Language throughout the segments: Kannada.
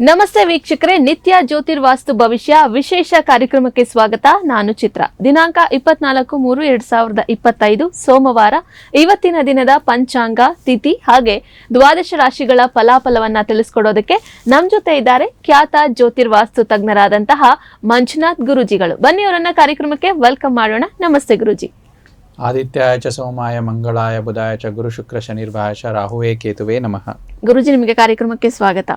ನಮಸ್ತೆ ವೀಕ್ಷಕರೇ, ನಿತ್ಯ ಜ್ಯೋತಿರ್ವಾಸ್ತು ಭವಿಷ್ಯ ವಿಶೇಷ ಕಾರ್ಯಕ್ರಮಕ್ಕೆ ಸ್ವಾಗತ. ನಾನು ಚಿತ್ರ. ದಿನಾಂಕ 24/3/2025 ಸೋಮವಾರ. ಇವತ್ತಿನ ದಿನದ ಪಂಚಾಂಗ, ತಿಥಿ ಹಾಗೆ ದ್ವಾದಶ ರಾಶಿಗಳ ಫಲಾಫಲವನ್ನ ತಿಳಿಸ್ಕೊಡೋದಕ್ಕೆ ನಮ್ ಜೊತೆ ಇದ್ದಾರೆ ಖ್ಯಾತ ಜ್ಯೋತಿರ್ವಾಸ್ತು ತಜ್ಞರಾದಂತಹ ಮಂಜುನಾಥ್ ಗುರೂಜಿಗಳು. ಬನ್ನಿ ಅವರನ್ನ ಕಾರ್ಯಕ್ರಮಕ್ಕೆ ವೆಲ್ಕಮ್ ಮಾಡೋಣ. ನಮಸ್ತೆ ಗುರೂಜಿ. ಆದಿತ್ಯಾಯ ಚ ಸೋಮಾಯ ಮಂಗಳಾಯ ಬುಧಾಯ ಚ ಗುರು ಶುಕ್ರ ಶನಿರ್ಭಾಯ ಚ ರಾಹುವೇ ಕೇತುವೆ ನಮಃ. ಗುರೂಜಿ, ನಿಮಗೆ ಕಾರ್ಯಕ್ರಮಕ್ಕೆ ಸ್ವಾಗತ.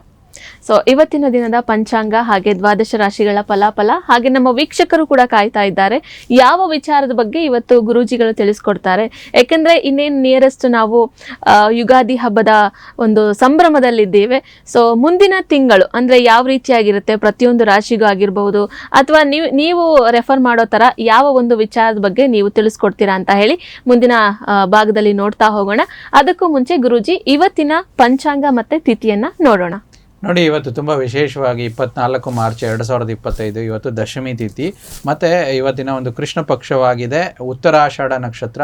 ಸೊ ಇವತ್ತಿನ ದಿನದ ಪಂಚಾಂಗ ಹಾಗೆ ದ್ವಾದಶ ರಾಶಿಗಳ ಫಲಾಫಲ ಹಾಗೆ ನಮ್ಮ ವೀಕ್ಷಕರು ಕೂಡ ಕಾಯ್ತಾ ಇದ್ದಾರೆ ಯಾವ ವಿಚಾರದ ಬಗ್ಗೆ ಇವತ್ತು ಗುರೂಜಿಗಳು ತಿಳಿಸ್ಕೊಡ್ತಾರೆ. ಯಾಕೆಂದ್ರೆ ಇನ್ನೇನು ನಿಯರೆಸ್ಟ್ ನಾವು ಯುಗಾದಿ ಹಬ್ಬದ ಒಂದು ಸಂಭ್ರಮದಲ್ಲಿದ್ದೇವೆ. ಸೊ ಮುಂದಿನ ತಿಂಗಳು ಅಂದ್ರೆ ಯಾವ ರೀತಿಯಾಗಿರುತ್ತೆ, ಪ್ರತಿಯೊಂದು ರಾಶಿಗೂ ಆಗಿರ್ಬಹುದು ಅಥವಾ ನೀವು ರೆಫರ್ ಮಾಡೋ ತರ ಯಾವ ಒಂದು ವಿಚಾರದ ಬಗ್ಗೆ ನೀವು ತಿಳಿಸ್ಕೊಡ್ತೀರಾ ಅಂತ ಹೇಳಿ ಮುಂದಿನ ಭಾಗದಲ್ಲಿ ನೋಡ್ತಾ ಹೋಗೋಣ. ಅದಕ್ಕೂ ಮುಂಚೆ ಗುರೂಜಿ, ಇವತ್ತಿನ ಪಂಚಾಂಗ ಮತ್ತೆ ತಿಥಿಯನ್ನ ನೋಡೋಣ. ನೋಡಿ, ಇವತ್ತು ತುಂಬ ವಿಶೇಷವಾಗಿ 24 ಮಾರ್ಚ್ 2025 ಇವತ್ತು ದಶಮಿ ತಿಥಿ. ಮತ್ತು ಇವತ್ತಿನ ಒಂದು ಕೃಷ್ಣ ಪಕ್ಷವಾಗಿದೆ. ಉತ್ತರಾಷಾಢ ನಕ್ಷತ್ರ,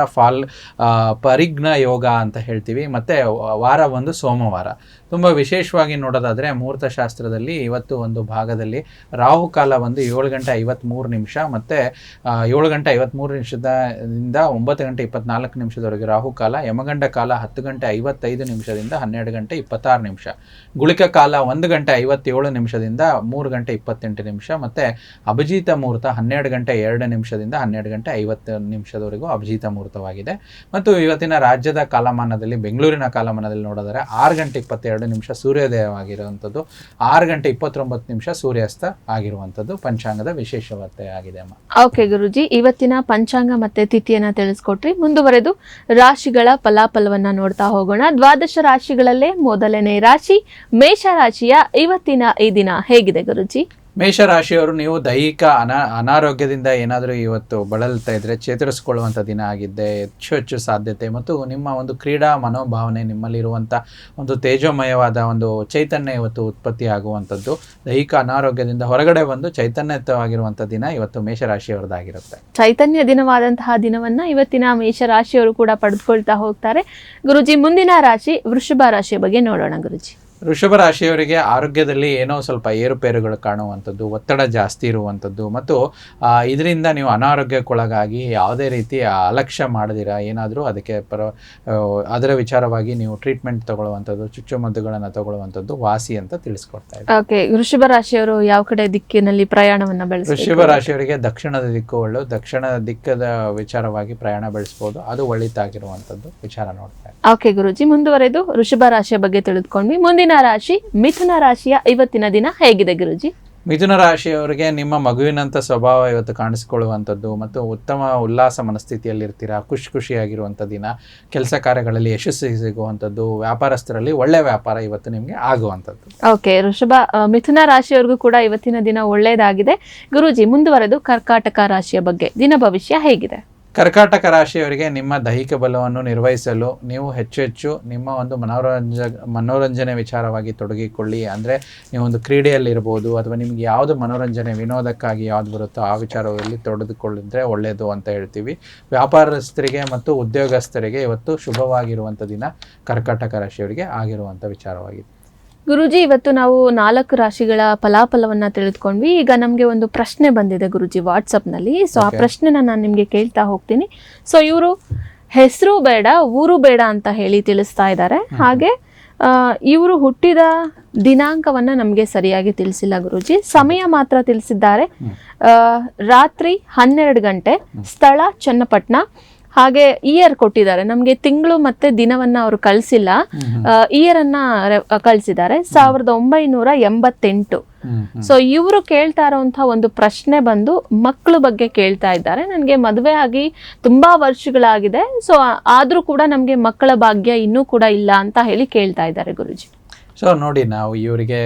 ಪರಿಘ್ನ ಯೋಗ ಅಂತ ಹೇಳ್ತೀವಿ. ಮತ್ತು ವಾರ ಒಂದು ಸೋಮವಾರ. ತುಂಬ ವಿಶೇಷವಾಗಿ ನೋಡೋದಾದರೆ ಮುಹೂರ್ತ ಶಾಸ್ತ್ರದಲ್ಲಿ ಇವತ್ತು ಒಂದು ಭಾಗದಲ್ಲಿ ರಾಹುಕಾಲ ಒಂದು 7:53 ಮತ್ತು 7:53 9:24 ರಾಹುಕಾಲ. ಯಮಗಂಡ ಕಾಲ 10:55 12:26. ಗುಳಿಕ ಕಾಲ 1:57 3:28 ಮತ್ತು ಅಭಿಜಿತ ಮುಹೂರ್ತ 12:02 12:50 ಅಭಿಜಿತ ಮುಹೂರ್ತವಾಗಿದೆ. ಮತ್ತು ಇವತ್ತಿನ ರಾಜ್ಯದ ಕಾಲಮಾನದಲ್ಲಿ ಬೆಂಗಳೂರಿನ ಕಾಲಮಾನದಲ್ಲಿ ನೋಡಿದರೆ 6:22 ಸೂರ್ಯೋದಯವಾಗಿರುವಂಥದ್ದು, 6:29 ಸೂರ್ಯಾಸ್ತ ಆಗಿರುವಂಥದ್ದು ಪಂಚಾಂಗದ ವಿಶೇಷತೆ ಆಗಿದೆ ಅಮ್ಮ. ಓಕೆ ಗುರುಜಿ, ಇವತ್ತಿನ ಪಂಚಾಂಗ ಮತ್ತೆ ತಿಥಿಯನ್ನ ತಿಳಿಸ್ಕೊಟ್ರಿ. ಮುಂದುವರೆದು ರಾಶಿಗಳ ಫಲಾಫಲವನ್ನ ನೋಡ್ತಾ ಹೋಗೋಣ. ದ್ವಾದಶ ರಾಶಿಗಳಲ್ಲೇ ಮೊದಲನೇ ರಾಶಿ ಮೇಷ ರಾಶಿಯ ಇವತ್ತಿನ ಈ ದಿನ ಹೇಗಿದೆ ಗುರುಜಿ? ಮೇಷರಾಶಿಯವರು ನೀವು ದೈಹಿಕ ಅನಾರೋಗ್ಯದಿಂದ ಏನಾದರೂ ಇವತ್ತು ಬಳಲ್ತಾ ಇದ್ರೆ ಚೇತರಿಸಿಕೊಳ್ಳುವಂಥ ದಿನ ಆಗಿದ್ದೆ. ಹೆಚ್ಚು ಸಾಧ್ಯತೆ ಮತ್ತು ನಿಮ್ಮ ಒಂದು ಕ್ರೀಡಾ ಮನೋಭಾವನೆ, ನಿಮ್ಮಲ್ಲಿರುವಂಥ ಒಂದು ತೇಜೋಮಯವಾದ ಒಂದು ಚೈತನ್ಯ ಇವತ್ತು ಉತ್ಪತ್ತಿ ಆಗುವಂಥದ್ದು. ದೈಹಿಕ ಅನಾರೋಗ್ಯದಿಂದ ಹೊರಗಡೆ ಬಂದು ಚೈತನ್ಯಯುತವಾಗಿರುವಂಥ ದಿನ ಇವತ್ತು ಮೇಷರಾಶಿಯವರದಾಗಿರುತ್ತೆ. ಚೈತನ್ಯ ದಿನವಾದಂತಹ ದಿನವನ್ನ ಇವತ್ತಿನ ಮೇಷರಾಶಿಯವರು ಕೂಡ ಪಡೆದುಕೊಳ್ತಾ ಹೋಗ್ತಾರೆ. ಗುರುಜಿ, ಮುಂದಿನ ರಾಶಿ ವೃಷಭ ರಾಶಿಯ ಬಗ್ಗೆ ನೋಡೋಣ. ಗುರುಜಿ, ವೃಷಭ ರಾಶಿಯವರಿಗೆ ಆರೋಗ್ಯದಲ್ಲಿ ಏನೋ ಸ್ವಲ್ಪ ಏರುಪೇರುಗಳು ಕಾಣುವಂಥದ್ದು, ಒತ್ತಡ ಜಾಸ್ತಿ ಇರುವಂಥದ್ದು ಮತ್ತು ಇದರಿಂದ ನೀವು ಅನಾರೋಗ್ಯಕ್ಕೊಳಗಾಗಿ ಯಾವುದೇ ರೀತಿ ಅಲಕ್ಷ್ಯ ಮಾಡದಿರ ಏನಾದರೂ ಅದಕ್ಕೆ ಅದರ ವಿಚಾರವಾಗಿ ನೀವು ಟ್ರೀಟ್ಮೆಂಟ್ ತಗೊಳ್ಳುವಂಥದ್ದು, ಚುಚ್ಚುಮದ್ದುಗಳನ್ನು ತಗೊಳ್ಳುವಂಥದ್ದು ವಾಸಿ ಅಂತ ತಿಳಿಸ್ಕೊಡ್ತಾ ಇದ್ದಾರೆ. ಓಕೆ, ವೃಷಭ ರಾಶಿಯವರು ಯಾವ ಕಡೆ ದಿಕ್ಕಿನಲ್ಲಿ ಪ್ರಯಾಣವನ್ನು ಬೆಳೆಸಬೇಕು? ವೃಷಭ ರಾಶಿಯವರಿಗೆ ದಕ್ಷಿಣದ ದಿಕ್ಕು ಒಳ್ಳೆ, ದಕ್ಷಿಣ ದಿಕ್ಕದ ವಿಚಾರವಾಗಿ ಪ್ರಯಾಣ ಬೆಳೆಸಬಹುದು. ಅದು ಒಳಿತಾಗಿರುವಂಥದ್ದು ವಿಚಾರ ನೋಡ್ತಾ ಇದ್ದಾರೆ. ಓಕೆ ಗುರುಜಿ, ಮುಂದುವರೆದು ವೃಷಭ ರಾಶಿಯ ಬಗ್ಗೆ ತಿಳಿದುಕೊಂಡ್ವಿ. ಮುಂದಿನ ರಾಶಿ ಮಿಥುನ ರಾಶಿಯ ಇವತ್ತಿನ ದಿನ ಹೇಗಿದೆ ಗುರುಜಿ? ಮಿಥುನ ರಾಶಿಯವರಿಗೆ ನಿಮ್ಮ ಮಗುವಿನಂಥ ಸ್ವಭಾವ ಇವತ್ತು ಕಾಣಿಸಿಕೊಳ್ಳುವಂಥದ್ದು ಮತ್ತು ಉತ್ತಮ ಉಲ್ಲಾಸ ಮನಸ್ಥಿತಿಯಲ್ಲಿರ್ತೀರಾ. ಖುಷಿಯಾಗಿರುವಂಥ ದಿನ. ಕೆಲಸ ಕಾರ್ಯಗಳಲ್ಲಿ ಯಶಸ್ಸು ಸಿಗುವಂಥದ್ದು, ವ್ಯಾಪಾರಸ್ಥರಲ್ಲಿ ಒಳ್ಳೆ ವ್ಯಾಪಾರ ಇವತ್ತು ನಿಮಗೆ ಆಗುವಂಥದ್ದು. ಓಕೆ, ಮಿಥುನ ರಾಶಿಯವರಿಗೂ ಕೂಡ ಇವತ್ತಿನ ದಿನ ಒಳ್ಳೆಯದಾಗಿದೆ. ಗುರೂಜಿ, ಮುಂದುವರೆದು ಕರ್ಕಾಟಕ ರಾಶಿಯ ಬಗ್ಗೆ ದಿನ ಭವಿಷ್ಯ ಹೇಗಿದೆ? ಕರ್ಕಾಟಕ ರಾಶಿಯವರಿಗೆ ನಿಮ್ಮ ದೈಹಿಕ ಬಲವನ್ನು ನಿರ್ವಹಿಸಲು ನೀವು ಹೆಚ್ಚು ನಿಮ್ಮ ಒಂದು ಮನೋರಂಜನೆ ವಿಚಾರವಾಗಿ ತೊಡಗಿಕೊಳ್ಳಿ. ಅಂದರೆ ನೀವೊಂದು ಕ್ರೀಡೆಯಲ್ಲಿರ್ಬೋದು ಅಥವಾ ನಿಮ್ಗೆ ಯಾವುದು ಮನೋರಂಜನೆ ವಿನೋದಕ್ಕಾಗಿ ಯಾವ್ದು ಬರುತ್ತೋ ಆ ವಿಚಾರದಲ್ಲಿ ತೊಡೆದುಕೊಳ್ಳಿದ್ರೆ ಒಳ್ಳೆಯದು ಅಂತ ಹೇಳ್ತೀವಿ. ವ್ಯಾಪಾರಸ್ಥರಿಗೆ ಮತ್ತು ಉದ್ಯೋಗಸ್ಥರಿಗೆ ಇವತ್ತು ಶುಭವಾಗಿರುವಂಥ ದಿನ ಕರ್ಕಾಟಕ ರಾಶಿಯವರಿಗೆ ಆಗಿರುವಂಥ ವಿಚಾರವಾಗಿದೆ. ಗುರುಜಿ, ಇವತ್ತು ನಾವು 4 ರಾಶಿಗಳ ಫಲಾಫಲವನ್ನ ತಿಳಿದುಕೊಂಡ್ವಿ. ಈಗ ನಮಗೆ ಒಂದು ಪ್ರಶ್ನೆ ಬಂದಿದೆ ಗುರುಜಿ ವಾಟ್ಸಪ್ನಲ್ಲಿ. ಸೊ ಆ ಪ್ರಶ್ನೆನ ನಾನು ನಿಮಗೆ ಕೇಳ್ತಾ ಹೋಗ್ತೀನಿ. ಸೊ ಇವರು ಹೆಸರು ಬೇಡ ಊರು ಬೇಡ ಅಂತ ಹೇಳಿ ತಿಳಿಸ್ತಾ ಇದ್ದಾರೆ. ಹಾಗೆ ಇವರು ಹುಟ್ಟಿದ ದಿನಾಂಕವನ್ನ ನಮಗೆ ಸರಿಯಾಗಿ ತಿಳಿಸಿಲ್ಲ ಗುರುಜಿ, ಸಮಯ ಮಾತ್ರ ತಿಳಿಸಿದ್ದಾರೆ. ರಾತ್ರಿ 12 ಗಂಟೆ, ಸ್ಥಳ ಚನ್ನಪಟ್ಟಣ. ಹಾಗೆ ಇಯರ್ ಕೊಟ್ಟಿದ್ದಾರೆ ನಮ್ಗೆ, ತಿಂಗಳು ಮತ್ತೆ ದಿನವನ್ನ ಅವರು ಕಳಿಸಿಲ್ಲ. ಇಯರ್ ಅನ್ನ ಕಳಿಸಿದ್ದಾರೆ 1988. ಸೊ ಇವರು ಕೇಳ್ತಾ ಇರೋಂಥ ಒಂದು ಪ್ರಶ್ನೆ ಬಂದು ಮಕ್ಕಳ ಬಗ್ಗೆ ಕೇಳ್ತಾ ಇದ್ದಾರೆ. ನನಗೆ ಮದುವೆ ಆಗಿ ತುಂಬಾ ವರ್ಷಗಳಾಗಿದೆ, ಸೊ ಆದ್ರೂ ಕೂಡ ನಮ್ಗೆ ಮಕ್ಕಳ ಭಾಗ್ಯ ಇನ್ನೂ ಕೂಡ ಇಲ್ಲ ಅಂತ ಹೇಳಿ ಕೇಳ್ತಾ ಇದ್ದಾರೆ ಗುರುಜಿ. ಸೊ ನೋಡಿ, ನಾವು ಇವರಿಗೆ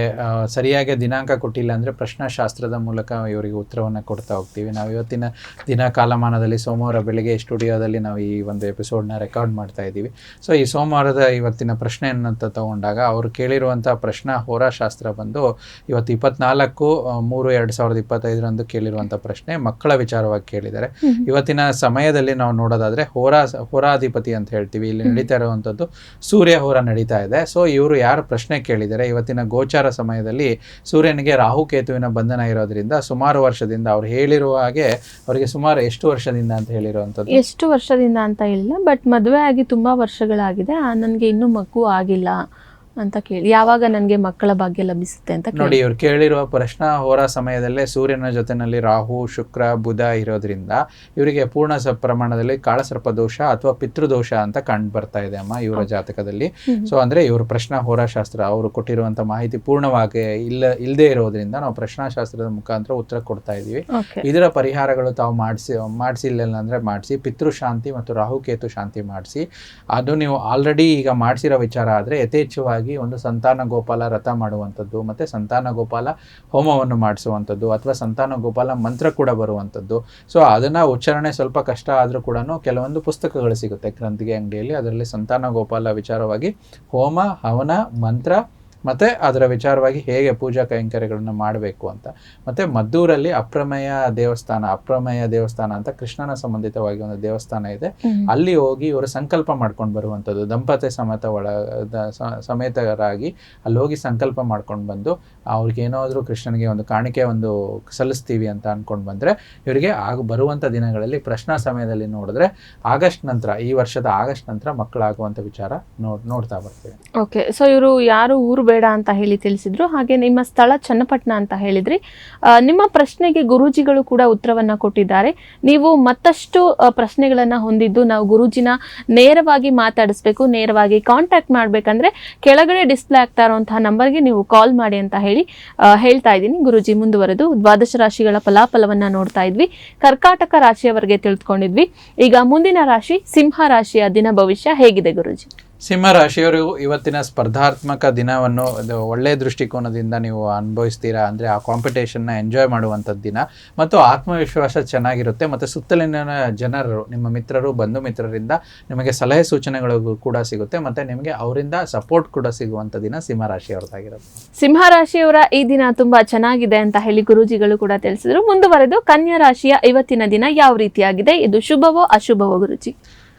ಸರಿಯಾಗಿ ದಿನಾಂಕ ಕೊಟ್ಟಿಲ್ಲ ಅಂದರೆ ಪ್ರಶ್ನಾಶಾಸ್ತ್ರದ ಮೂಲಕ ಇವರಿಗೆ ಉತ್ತರವನ್ನು ಕೊಡ್ತಾ ಹೋಗ್ತೀವಿ. ನಾವು ಇವತ್ತಿನ ದಿನ ಕಾಲಮಾನದಲ್ಲಿ ಸೋಮವಾರ ಬೆಳಗ್ಗೆ ಸ್ಟುಡಿಯೋದಲ್ಲಿ ನಾವು ಈ ಒಂದು ಎಪಿಸೋಡ್ನ ರೆಕಾರ್ಡ್ ಮಾಡ್ತಾ ಇದ್ದೀವಿ. ಸೊ ಈ ಸೋಮವಾರದ ಇವತ್ತಿನ ಪ್ರಶ್ನೆಯನ್ನಂತ ತಗೊಂಡಾಗ ಅವರು ಕೇಳಿರುವಂಥ ಪ್ರಶ್ನಾ ಹೋರಾಶಾಸ್ತ್ರ ಬಂದು ಇವತ್ತು 24/3/2025 ಕೇಳಿರುವಂಥ ಪ್ರಶ್ನೆ ಮಕ್ಕಳ ವಿಚಾರವಾಗಿ ಕೇಳಿದ್ದಾರೆ. ಇವತ್ತಿನ ಸಮಯದಲ್ಲಿ ನಾವು ನೋಡೋದಾದರೆ ಹೋರಾಧಿಪತಿ ಅಂತ ಹೇಳ್ತೀವಿ, ಇಲ್ಲಿ ನಡೀತಾ ಇರುವಂಥದ್ದು ಸೂರ್ಯ ಹೋರ ನಡೀತಾ ಇದೆ. ಸೊ ಇವರು ಯಾರು ಪ್ರಶ್ನೆ ಕೇಳಿದ್ದಾರೆ, ಇವತ್ತಿನ ಗೋಚಾರ ಸಮಯದಲ್ಲಿ ಸೂರ್ಯನಿಗೆ ರಾಹುಕೇತುವಿನ ಬಂಧನ ಇರೋದ್ರಿಂದ ಸುಮಾರು ವರ್ಷದಿಂದ ಅವ್ರು ಹೇಳಿರುವ ಹಾಗೆ ಅವರಿಗೆ ಸುಮಾರು ಎಷ್ಟು ವರ್ಷದಿಂದ ಅಂತ ಹೇಳಿರುವಂಥದ್ದು? ಎಷ್ಟು ವರ್ಷದಿಂದ ಅಂತ ಇಲ್ಲ, ಬಟ್ ಮದುವೆ ಆಗಿ ತುಂಬಾ ವರ್ಷಗಳಾಗಿದೆ, ನನಗೆ ಇನ್ನೂ ಮಗು ಆಗಿಲ್ಲ ಅಂತ ಕೇಳಿ, ಯಾವಾಗ ನನಗೆ ಮಕ್ಕಳ ಭಾಗ್ಯ ಲಭಿಸುತ್ತೆ ಅಂತ ನೋಡಿ. ಇವ್ರು ಕೇಳಿರುವ ಪ್ರಶ್ನಾ ಹೋರ ಸಮಯದಲ್ಲೇ ಸೂರ್ಯನ ಜೊತೆನಲ್ಲಿ ರಾಹು, ಶುಕ್ರ, ಬುಧ ಇರೋದ್ರಿಂದ ಇವರಿಗೆ ಪೂರ್ಣ ಪ್ರಮಾಣದಲ್ಲಿ ಕಾಳಸರ್ಪ ದೋಷ ಅಥವಾ ಪಿತೃದೋಷ ಅಂತ ಕಂಡು ಬರ್ತಾ ಇದೆ ಅಮ್ಮ ಇವರ ಜಾತಕದಲ್ಲಿ. ಸೊ ಅಂದ್ರೆ ಇವರು ಪ್ರಶ್ನಾ ಹೋರಾಶಾಸ್ತ್ರ ಅವರು ಕೊಟ್ಟಿರುವಂತ ಮಾಹಿತಿ ಪೂರ್ಣವಾಗಿ ಇಲ್ಲದೆ ಇರೋದ್ರಿಂದ ನಾವು ಪ್ರಶ್ನಾಶಾಸ್ತ್ರದ ಮುಖಾಂತರ ಉತ್ತರ ಕೊಡ್ತಾ ಇದೀವಿ. ಇದರ ಪರಿಹಾರಗಳು ತಾವು ಮಾಡಿಸಿಲ್ಲ ಅಂದ್ರೆ ಮಾಡಿಸಿ, ಪಿತೃಶಾಂತಿ ಮತ್ತು ರಾಹುಕೇತು ಶಾಂತಿ ಮಾಡಿಸಿ. ಅದು ನೀವು ಆಲ್ರೆಡಿ ಈಗ ಮಾಡಿಸಿರೋ ವಿಚಾರ ಆದ್ರೆ ಯಥೇಚ್ಛವಾಗಿ ಒಂದು ಸಂತಾನ ಗೋಪಾಲ ವ್ರತ ಮಾಡುವಂಥದ್ದು, ಮತ್ತೆ ಸಂತಾನ ಗೋಪಾಲ ಹೋಮವನ್ನು ಮಾಡಿಸುವಂಥದ್ದು, ಅಥವಾ ಸಂತಾನ ಗೋಪಾಲ ಮಂತ್ರ ಕೂಡ ಬರುವಂಥದ್ದು. ಸೊ ಅದನ್ನ ಉಚ್ಚಾರಣೆ ಸ್ವಲ್ಪ ಕಷ್ಟ ಆದ್ರೂ ಕೂಡ ಕೆಲವೊಂದು ಪುಸ್ತಕಗಳು ಸಿಗುತ್ತೆ ಗ್ರಂಥಿಗೆ ಅಂಗಡಿಯಲ್ಲಿ, ಅದರಲ್ಲಿ ಸಂತಾನ ಗೋಪಾಲ ವಿಚಾರವಾಗಿ ಹೋಮ, ಹವನ, ಮಂತ್ರ ಮತ್ತು ಅದರ ವಿಚಾರವಾಗಿ ಹೇಗೆ ಪೂಜಾ ಕೈಂಕರ್ಯಗಳನ್ನು ಮಾಡಬೇಕು ಅಂತ. ಮತ್ತು ಮದ್ದೂರಲ್ಲಿ ಅಪ್ರಮೇಯ ದೇವಸ್ಥಾನ ಅಂತ ಕೃಷ್ಣನ ಸಂಬಂಧಿತವಾಗಿ ಒಂದು ದೇವಸ್ಥಾನ ಇದೆ. ಅಲ್ಲಿ ಹೋಗಿ ಇವರು ಸಂಕಲ್ಪ ಮಾಡ್ಕೊಂಡು ಬರುವಂಥದ್ದು, ದಂಪತಿ ಸಮೇತರಾಗಿ ಅಲ್ಲಿ ಹೋಗಿ ಸಂಕಲ್ಪ ಮಾಡ್ಕೊಂಡು ಬಂದು ಅವ್ರಿಗೆ ಏನಾದರೂ ಕೃಷ್ಣನಿಗೆ ಒಂದು ಕಾಣಿಕೆ ಒಂದು ಸಲ್ಲಿಸ್ತೀವಿ ಅಂತ ಅಂದ್ಕೊಂಡು ಬಂದರೆ ಇವರಿಗೆ ಬರುವಂಥ ದಿನಗಳಲ್ಲಿ ಪ್ರಶ್ನಾ ಸಮಯದಲ್ಲಿ ನೋಡಿದ್ರೆ ಈ ವರ್ಷದ ಆಗಸ್ಟ್ ನಂತರ ಮಕ್ಕಳಾಗುವಂಥ ವಿಚಾರ ನೋಡ್ತಾ ಬರ್ತೀವಿ. ಓಕೆ, ಸೊ ಇವರು ಯಾರು ಊರು ಬೇಡ ಅಂತ ಹೇಳಿ ತಿಳಿಸಿದ್ರು, ಹಾಗೆ ನಿಮ್ಮ ಸ್ಥಳ ಚನ್ನಪಟ್ಟಣ ಅಂತ ಹೇಳಿದ್ರಿ. ನಿಮ್ಮ ಪ್ರಶ್ನೆಗೆ ಗುರೂಜಿಗಳು ಕೂಡ ಉತ್ತರವನ್ನ ಕೊಟ್ಟಿದ್ದಾರೆ. ನೀವು ಮತ್ತಷ್ಟು ಪ್ರಶ್ನೆಗಳನ್ನ ಹೊಂದಿದ್ದು ನಾವು ಗುರೂಜಿನ ನೇರವಾಗಿ ಮಾತಾಡಿಸ್ಬೇಕು, ನೇರವಾಗಿ ಕಾಂಟ್ಯಾಕ್ಟ್ ಮಾಡ್ಬೇಕಂದ್ರೆ ಕೆಳಗಡೆ ಡಿಸ್ಪ್ಲೇ ಆಗ್ತಾ ಇರುವಂತಹ ನಂಬರ್ಗೆ ನೀವು ಕಾಲ್ ಮಾಡಿ ಅಂತ ಹೇಳಿ ಹೇಳ್ತಾ ಇದ್ದೀನಿ. ಗುರೂಜಿ, ಮುಂದುವರೆದು ದ್ವಾದಶ ರಾಶಿಗಳ ಫಲಾಫಲವನ್ನ ನೋಡ್ತಾ ಇದ್ವಿ. ಕರ್ಕಾಟಕ ರಾಶಿಯವರೆಗೆ ತಿಳ್ಕೊಂಡಿದ್ವಿ. ಈಗ ಮುಂದಿನ ರಾಶಿ ಸಿಂಹ ರಾಶಿಯ ದಿನ ಭವಿಷ್ಯ ಹೇಗಿದೆ ಗುರೂಜಿ? ಸಿಂಹ ರಾಶಿಯವರು ಇವತ್ತಿನ ಸ್ಪರ್ಧಾತ್ಮಕ ದಿನವನ್ನು ಒಳ್ಳೆಯ ದೃಷ್ಟಿಕೋನದಿಂದ ನೀವು ಅನುಭವಿಸ್ತೀರಾ. ಅಂದರೆ ಆ ಕಾಂಪಿಟೇಷನ್ನ ಎಂಜಾಯ್ ಮಾಡುವಂಥದ್ದು ದಿನ, ಮತ್ತು ಆತ್ಮವಿಶ್ವಾಸ ಚೆನ್ನಾಗಿರುತ್ತೆ. ಮತ್ತು ಸುತ್ತಲಿನ ಜನರು, ನಿಮ್ಮ ಮಿತ್ರರು, ಬಂಧು ಮಿತ್ರರಿಂದ ನಿಮಗೆ ಸಲಹೆ ಸೂಚನೆಗಳು ಕೂಡ ಸಿಗುತ್ತೆ, ಮತ್ತು ನಿಮಗೆ ಅವರಿಂದ ಸಪೋರ್ಟ್ ಕೂಡ ಸಿಗುವಂಥ ದಿನ ಸಿಂಹ ರಾಶಿಯವ್ರದ್ದಾಗಿರುತ್ತೆ. ಸಿಂಹ ರಾಶಿಯವರ ಈ ದಿನ ತುಂಬಾ ಚೆನ್ನಾಗಿದೆ ಅಂತ ಹೇಳಿ ಗುರೂಜಿಗಳು ಕೂಡ ತಿಳಿಸಿದ್ರು. ಮುಂದುವರೆದು ಕನ್ಯಾ ರಾಶಿಯ ಇವತ್ತಿನ ದಿನ ಯಾವ ರೀತಿಯಾಗಿದೆ, ಇದು ಶುಭವೋ ಅಶುಭವೋ ಗುರೂಜಿ?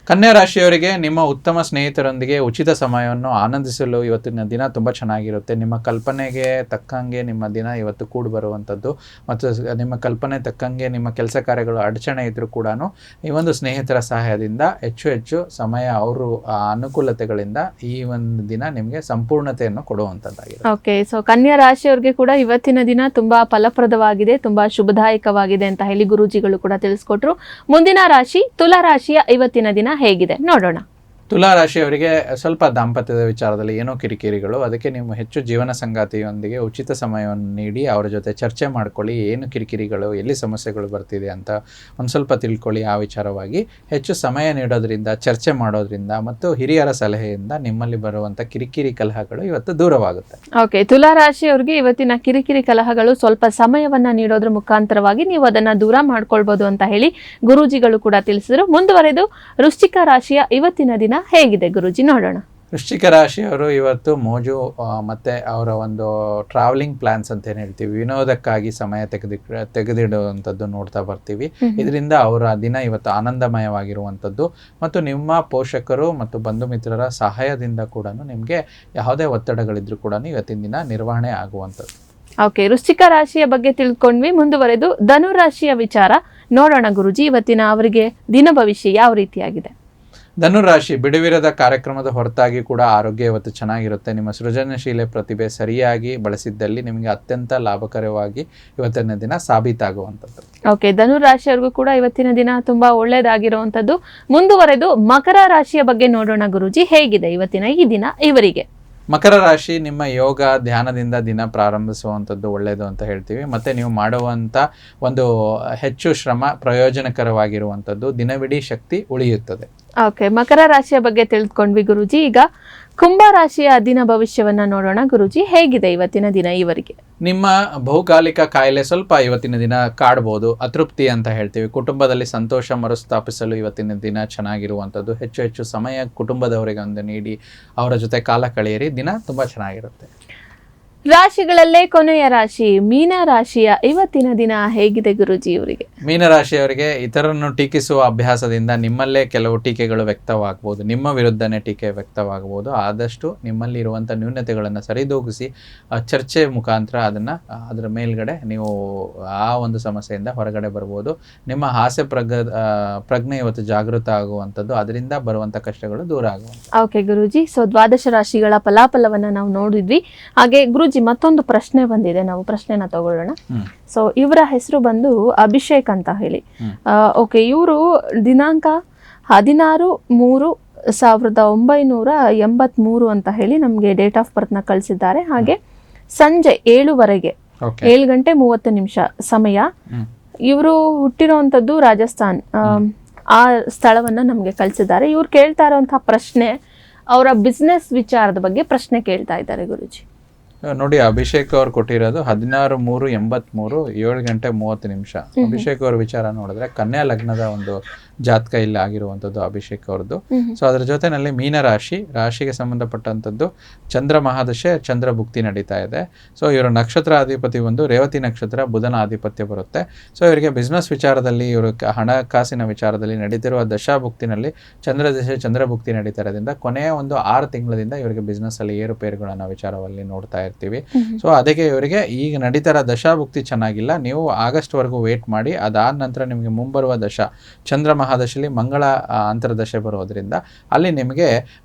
ಕನ್ಯಾ ರಾಶಿಯವರಿಗೆ ನಿಮ್ಮ ಉತ್ತಮ ಸ್ನೇಹಿತರೊಂದಿಗೆ ಉಚಿತ ಸಮಯವನ್ನು ಆನಂದಿಸಲು ಇವತ್ತಿನ ದಿನ ತುಂಬ ಚೆನ್ನಾಗಿರುತ್ತೆ. ನಿಮ್ಮ ಕಲ್ಪನೆಗೆ ತಕ್ಕಂಗೆ ನಿಮ್ಮ ದಿನ ಇವತ್ತು ಕೂಡಿ ಬರುವಂಥದ್ದು, ಮತ್ತು ನಿಮ್ಮ ಕಲ್ಪನೆ ತಕ್ಕಂಗೆ ನಿಮ್ಮ ಕೆಲಸ ಕಾರ್ಯಗಳು ಅಡಚಣೆ ಇದ್ರೂ ಕೂಡ ಈ ಒಂದು ಸ್ನೇಹಿತರ ಸಹಾಯದಿಂದ ಹೆಚ್ಚು ಸಮಯ ಅವರು ಅನುಕೂಲತೆಗಳಿಂದ ಈ ಒಂದು ದಿನ ನಿಮಗೆ ಸಂಪೂರ್ಣತೆಯನ್ನು ಕೊಡುವಂಥದ್ದಾಗಿದೆ. ಓಕೆ, ಸೊ ಕನ್ಯಾ ರಾಶಿಯವರಿಗೆ ಕೂಡ ಇವತ್ತಿನ ದಿನ ತುಂಬಾ ಫಲಪ್ರದವಾಗಿದೆ, ತುಂಬಾ ಶುಭದಾಯಕವಾಗಿದೆ ಅಂತ ಹೇಳಿ ಗುರೂಜಿಗಳು ಕೂಡ ತಿಳಿಸ್ಕೊಟ್ರು. ಮುಂದಿನ ರಾಶಿ ತುಲಾ ರಾಶಿಯ ಇವತ್ತಿನ ದಿನ ಹೇಗಿದೆ ನೋಡೋಣ. ತುಲಾ ರಾಶಿಯವರಿಗೆ ಸ್ವಲ್ಪ ದಾಂಪತ್ಯದ ವಿಚಾರದಲ್ಲಿ ಏನೋ ಕಿರಿಕಿರಿಗಳು, ಅದಕ್ಕೆ ನೀವು ಹೆಚ್ಚು ಜೀವನ ಸಂಗಾತಿಯೊಂದಿಗೆ ಉಚಿತ ಸಮಯವನ್ನು ನೀಡಿ ಅವರ ಜೊತೆ ಚರ್ಚೆ ಮಾಡ್ಕೊಳ್ಳಿ. ಏನು ಕಿರಿಕಿರಿಗಳು, ಎಲ್ಲಿ ಸಮಸ್ಯೆಗಳು ಬರ್ತಿದೆ ಅಂತ ಒಂದು ಸ್ವಲ್ಪ ತಿಳ್ಕೊಳ್ಳಿ. ಆ ವಿಚಾರವಾಗಿ ಹೆಚ್ಚು ಸಮಯ ನೀಡೋದ್ರಿಂದ, ಚರ್ಚೆ ಮಾಡೋದ್ರಿಂದ ಮತ್ತು ಹಿರಿಯರ ಸಲಹೆಯಿಂದ ನಿಮ್ಮಲ್ಲಿ ಬರುವಂಥ ಕಿರಿಕಿರಿ ಕಲಹಗಳು ಇವತ್ತು ದೂರವಾಗುತ್ತೆ. ಓಕೆ, ತುಲಾ ರಾಶಿಯವರಿಗೆ ಇವತ್ತಿನ ಕಿರಿಕಿರಿ ಕಲಹಗಳು ಸ್ವಲ್ಪ ಸಮಯವನ್ನ ನೀಡೋದ್ರ ಮುಖಾಂತರವಾಗಿ ನೀವು ಅದನ್ನ ದೂರ ಮಾಡ್ಕೊಳ್ಬಹುದು ಅಂತ ಹೇಳಿ ಗುರೂಜಿಗಳು ಕೂಡ ತಿಳಿಸಿದ್ರು. ಮುಂದುವರೆದು ವೃಶ್ಚಿಕ ರಾಶಿಯ ಇವತ್ತಿನ ದಿನ ಹೇಗಿದೆ ಗುರೂಜಿ ನೋಡೋಣ. ವೃಶ್ಚಿಕ ರಾಶಿಯವರು ಇವತ್ತು ಮೋಜು ಮತ್ತು ಅವರ ಒಂದು ಟ್ರಾವೆಲಿಂಗ್ ಪ್ಲಾನ್ಸ್ ಅಂತ ಏನು ಹೇಳ್ತೀವಿ, ವಿನೋದಕ್ಕಾಗಿ ಸಮಯ ತೆಗೆದಿಡುವಂಥದ್ದು ನೋಡ್ತಾ ಬರ್ತೀವಿ. ಇದರಿಂದ ಅವರ ದಿನ ಇವತ್ತು ಆನಂದಮಯವಾಗಿರುವಂಥದ್ದು, ಮತ್ತು ನಿಮ್ಮ ಪೋಷಕರು ಮತ್ತು ಬಂಧು ಮಿತ್ರರ ಸಹಾಯದಿಂದ ಕೂಡ ನಿಮಗೆ ಯಾವುದೇ ಒತ್ತಡಗಳಿದ್ರೂ ಕೂಡ ಇವತ್ತಿನ ದಿನ ನಿರ್ವಹಣೆ ಆಗುವಂಥದ್ದು. ಓಕೆ, ವೃಶ್ಚಿಕ ರಾಶಿಯ ಬಗ್ಗೆ ತಿಳ್ಕೊಂಡ್ವಿ. ಮುಂದುವರೆದು ಧನು ರಾಶಿಯ ವಿಚಾರ ನೋಡೋಣ ಗುರೂಜಿ. ಇವತ್ತಿನ ಅವರಿಗೆ ದಿನ ಭವಿಷ್ಯ ಯಾವ ರೀತಿಯಾಗಿದೆ? ಧನುರಾಶಿ ಬಿಡುವಿರದ ಕಾರ್ಯಕ್ರಮದ ಹೊರತಾಗಿ ಕೂಡ ಆರೋಗ್ಯ ಇವತ್ತು ಚೆನ್ನಾಗಿರುತ್ತೆ. ನಿಮ್ಮ ಸೃಜನಶೀಲ ಪ್ರತಿಭೆ ಸರಿಯಾಗಿ ಬಳಸಿದ್ದಲ್ಲಿ ನಿಮಗೆ ಅತ್ಯಂತ ಲಾಭಕರವಾಗಿ ಇವತ್ತಿನ ದಿನ ಸಾಬೀತಾಗುವಂಥದ್ದು. ಓಕೆ, ಧನುರಾಶಿಯವರಿಗೂ ಕೂಡ ಇವತ್ತಿನ ದಿನ ತುಂಬಾ ಒಳ್ಳೆಯದಾಗಿರುವಂಥದ್ದು. ಮುಂದುವರೆದು ಮಕರ ರಾಶಿಯ ಬಗ್ಗೆ ನೋಡೋಣ ಗುರೂಜಿ, ಹೇಗಿದೆ ಇವತ್ತಿನ ಈ ದಿನ ಇವರಿಗೆ? ಮಕರ ರಾಶಿ ನಿಮ್ಮ ಯೋಗ ಧ್ಯಾನದಿಂದ ದಿನ ಪ್ರಾರಂಭಿಸುವಂಥದ್ದು ಒಳ್ಳೆಯದು ಅಂತ ಹೇಳ್ತೀವಿ. ಮತ್ತು ನೀವು ಮಾಡುವಂಥ ಒಂದು ಹೆಚ್ಚು ಶ್ರಮ ಪ್ರಯೋಜನಕರವಾಗಿರುವಂಥದ್ದು, ದಿನವಿಡೀ ಶಕ್ತಿ ಉಳಿಯುತ್ತದೆ. ಓಕೆ, ಮಕರ ರಾಶಿಯ ಬಗ್ಗೆ ತಿಳಿದುಕೊಂಡ್ವಿ ಗುರೂಜಿ. ಈಗ ಕುಂಭ ರಾಶಿಯ ದಿನ ಭವಿಷ್ಯವನ್ನ ನೋಡೋಣ ಗುರೂಜಿ. ಹೇಗಿದೆ ಇವತ್ತಿನ ದಿನ ಈವರೆಗೆ? ನಿಮ್ಮ ಬಹುಕಾಲಿಕ ಕಾಯಿಲೆ ಸ್ವಲ್ಪ ಇವತ್ತಿನ ದಿನ ಕಾಡಬಹುದು, ಅತೃಪ್ತಿ ಅಂತ ಹೇಳ್ತೀವಿ. ಕುಟುಂಬದಲ್ಲಿ ಸಂತೋಷ ಮರುಸ್ಥಾಪಿಸಲು ಇವತ್ತಿನ ದಿನ ಚೆನ್ನಾಗಿರುವಂಥದ್ದು. ಹೆಚ್ಚು ಹೆಚ್ಚು ಸಮಯ ಕುಟುಂಬದವರಿಗೆ ಒಂದು ನೀಡಿ ಅವರ ಜೊತೆ ಕಾಲ ಕಳೆಯಿರಿ. ದಿನ ತುಂಬಾ ಚೆನ್ನಾಗಿರುತ್ತೆ. ರಾಶಿಗಳಲ್ಲೇ ಕೊನೆಯ ರಾಶಿ ಮೀನ ರಾಶಿಯ ಇವತ್ತಿನ ದಿನ ಹೇಗಿದೆ ಗುರೂಜಿ ಇವರಿಗೆ? ಮೀನರಾಶಿಯವರಿಗೆ ಇತರರನ್ನು ಟೀಕಿಸುವ ಅಭ್ಯಾಸದಿಂದ ನಿಮ್ಮಲ್ಲೇ ಕೆಲವು ಟೀಕೆಗಳು ವ್ಯಕ್ತವಾಗಬಹುದು, ನಿಮ್ಮ ವಿರುದ್ಧನೇ ಟೀಕೆ ವ್ಯಕ್ತವಾಗಬಹುದು. ಆದಷ್ಟು ನಿಮ್ಮಲ್ಲಿ ಇರುವಂಥ ನ್ಯೂನತೆಗಳನ್ನು ಸರಿದೂಗಿಸಿ ಚರ್ಚೆ ಮುಖಾಂತರ ಅದರ ಮೇಲ್ಗಡೆ ನೀವು ಆ ಒಂದು ಸಮಸ್ಯೆಯಿಂದ ಹೊರಗಡೆ ಬರ್ಬೋದು. ನಿಮ್ಮ ಹಾಸ್ಯ ಪ್ರಜ್ಞೆ ಇವತ್ತು ಜಾಗೃತ ಆಗುವಂಥದ್ದು, ಅದರಿಂದ ಬರುವಂಥ ಕಷ್ಟಗಳು ದೂರ ಆಗುವಂಥದ್ದು. ಓಕೆ ಗುರೂಜಿ, ಸೊ ದ್ವಾದಶ ರಾಶಿಗಳ ಫಲಾಫಲವನ್ನ ನಾವು ನೋಡಿದ್ವಿ. ಹಾಗೆ ಗುರೂಜಿ ಮತ್ತೊಂದು ಪ್ರಶ್ನೆ ಬಂದಿದೆ, ನಾವು ಪ್ರಶ್ನೆನ ತಗೊಳ್ಳೋಣ. ಸೊ ಇವರ ಹೆಸರು ಬಂದು ಅಭಿಷೇಕ್ ಅಂತ ಹೇಳಿ. ಓಕೆ, ಇವರು ದಿನಾಂಕ 16/3/1983 ಅಂತ ಹೇಳಿ ನಮ್ಗೆ ಡೇಟ್ ಆಫ್ ಬರ್ತ್ ನ ಕಳಿಸಿದ್ದಾರೆ. ಹಾಗೆ ಸಂಜೆ 7 ಗಂಟೆ 30 ಸಮಯ. ಇವರು ಹುಟ್ಟಿರುವಂತದ್ದು ರಾಜಸ್ಥಾನ್, ಆ ಸ್ಥಳವನ್ನ ನಮ್ಗೆ ಕಳಿಸಿದ್ದಾರೆ. ಇವ್ರು ಕೇಳ್ತಾ ಇರುವಂತಹ ಪ್ರಶ್ನೆ ಅವರ ಬಿಸ್ನೆಸ್ ವಿಚಾರದ ಬಗ್ಗೆ ಪ್ರಶ್ನೆ ಕೇಳ್ತಾ ಇದ್ದಾರೆ ಗುರೂಜಿ. ನೋಡಿ, ಅಭಿಷೇಕ್ ಅವ್ರು ಕೊಟ್ಟಿರೋದು 16/3/83 7 ಗಂಟೆ 30. ಅಭಿಷೇಕ್ ಅವ್ರ ವಿಚಾರ ನೋಡಿದ್ರೆ ಕನ್ಯಾ ಲಗ್ನದ ಒಂದು ಜಾತಕ ಇಲ್ಲಿ ಆಗಿರುವಂಥದ್ದು ಅಭಿಷೇಕ್ ಅವ್ರದ್ದು. ಸೊ ಅದ್ರ ಜೊತೆನಲ್ಲಿ ಮೀನ ರಾಶಿಗೆ ಸಂಬಂಧಪಟ್ಟಂಥದ್ದು ಚಂದ್ರ ಮಹಾದಶೆ, ಚಂದ್ರ ಭುಕ್ತಿ ನಡೀತಾ ಇದೆ. ಸೊ ಇವರ ನಕ್ಷತ್ರ ಅಧಿಪತಿ ಒಂದು ರೇವತಿ ನಕ್ಷತ್ರ, ಬುಧನ ಆಧಿಪತ್ಯ ಬರುತ್ತೆ. ಸೊ ಇವರಿಗೆ ಬಿಸ್ನೆಸ್ ವಿಚಾರದಲ್ಲಿ, ಇವರು ಹಣಕಾಸಿನ ವಿಚಾರದಲ್ಲಿ ನಡೀತಿರುವ ದಶಾಭುಕ್ತಿನಲ್ಲಿ ಚಂದ್ರ ದಶೆ, ಚಂದ್ರ ಭುಕ್ತಿ ನಡೀತಾ ಇರೋದ್ರಿಂದ ಕೊನೆಯ ಒಂದು 6 ತಿಂಗಳಿಂದ ಇವರಿಗೆ ಬಿಸ್ನೆಸ್ ಅಲ್ಲಿ ಏರುಪೇರುಗಳನ್ನ ವಿಚಾರದಲ್ಲಿ ನೋಡ್ತಾ ಇರ್ತೀವಿ. ಸೊ ಅದಕ್ಕೆ ಇವರಿಗೆ ಈಗ ನಡೀತಾರ ದಶಾಭುಕ್ತಿ ಚೆನ್ನಾಗಿಲ್ಲ, ನೀವು ಆಗಸ್ಟ್ ವರೆಗೂ ವೇಟ್ ಮಾಡಿ. ಅದಾದ ನಂತರ ನಿಮಗೆ ಮುಂಬರುವ ಚಂದ್ರ ಮಹಾದಶೆಯಲ್ಲಿ ಮಂಗಳ ಅಂತರ್ದಶೆ ಬರೋದ್ರಿಂದ ಅಲ್ಲಿ ನಿಮಗೆ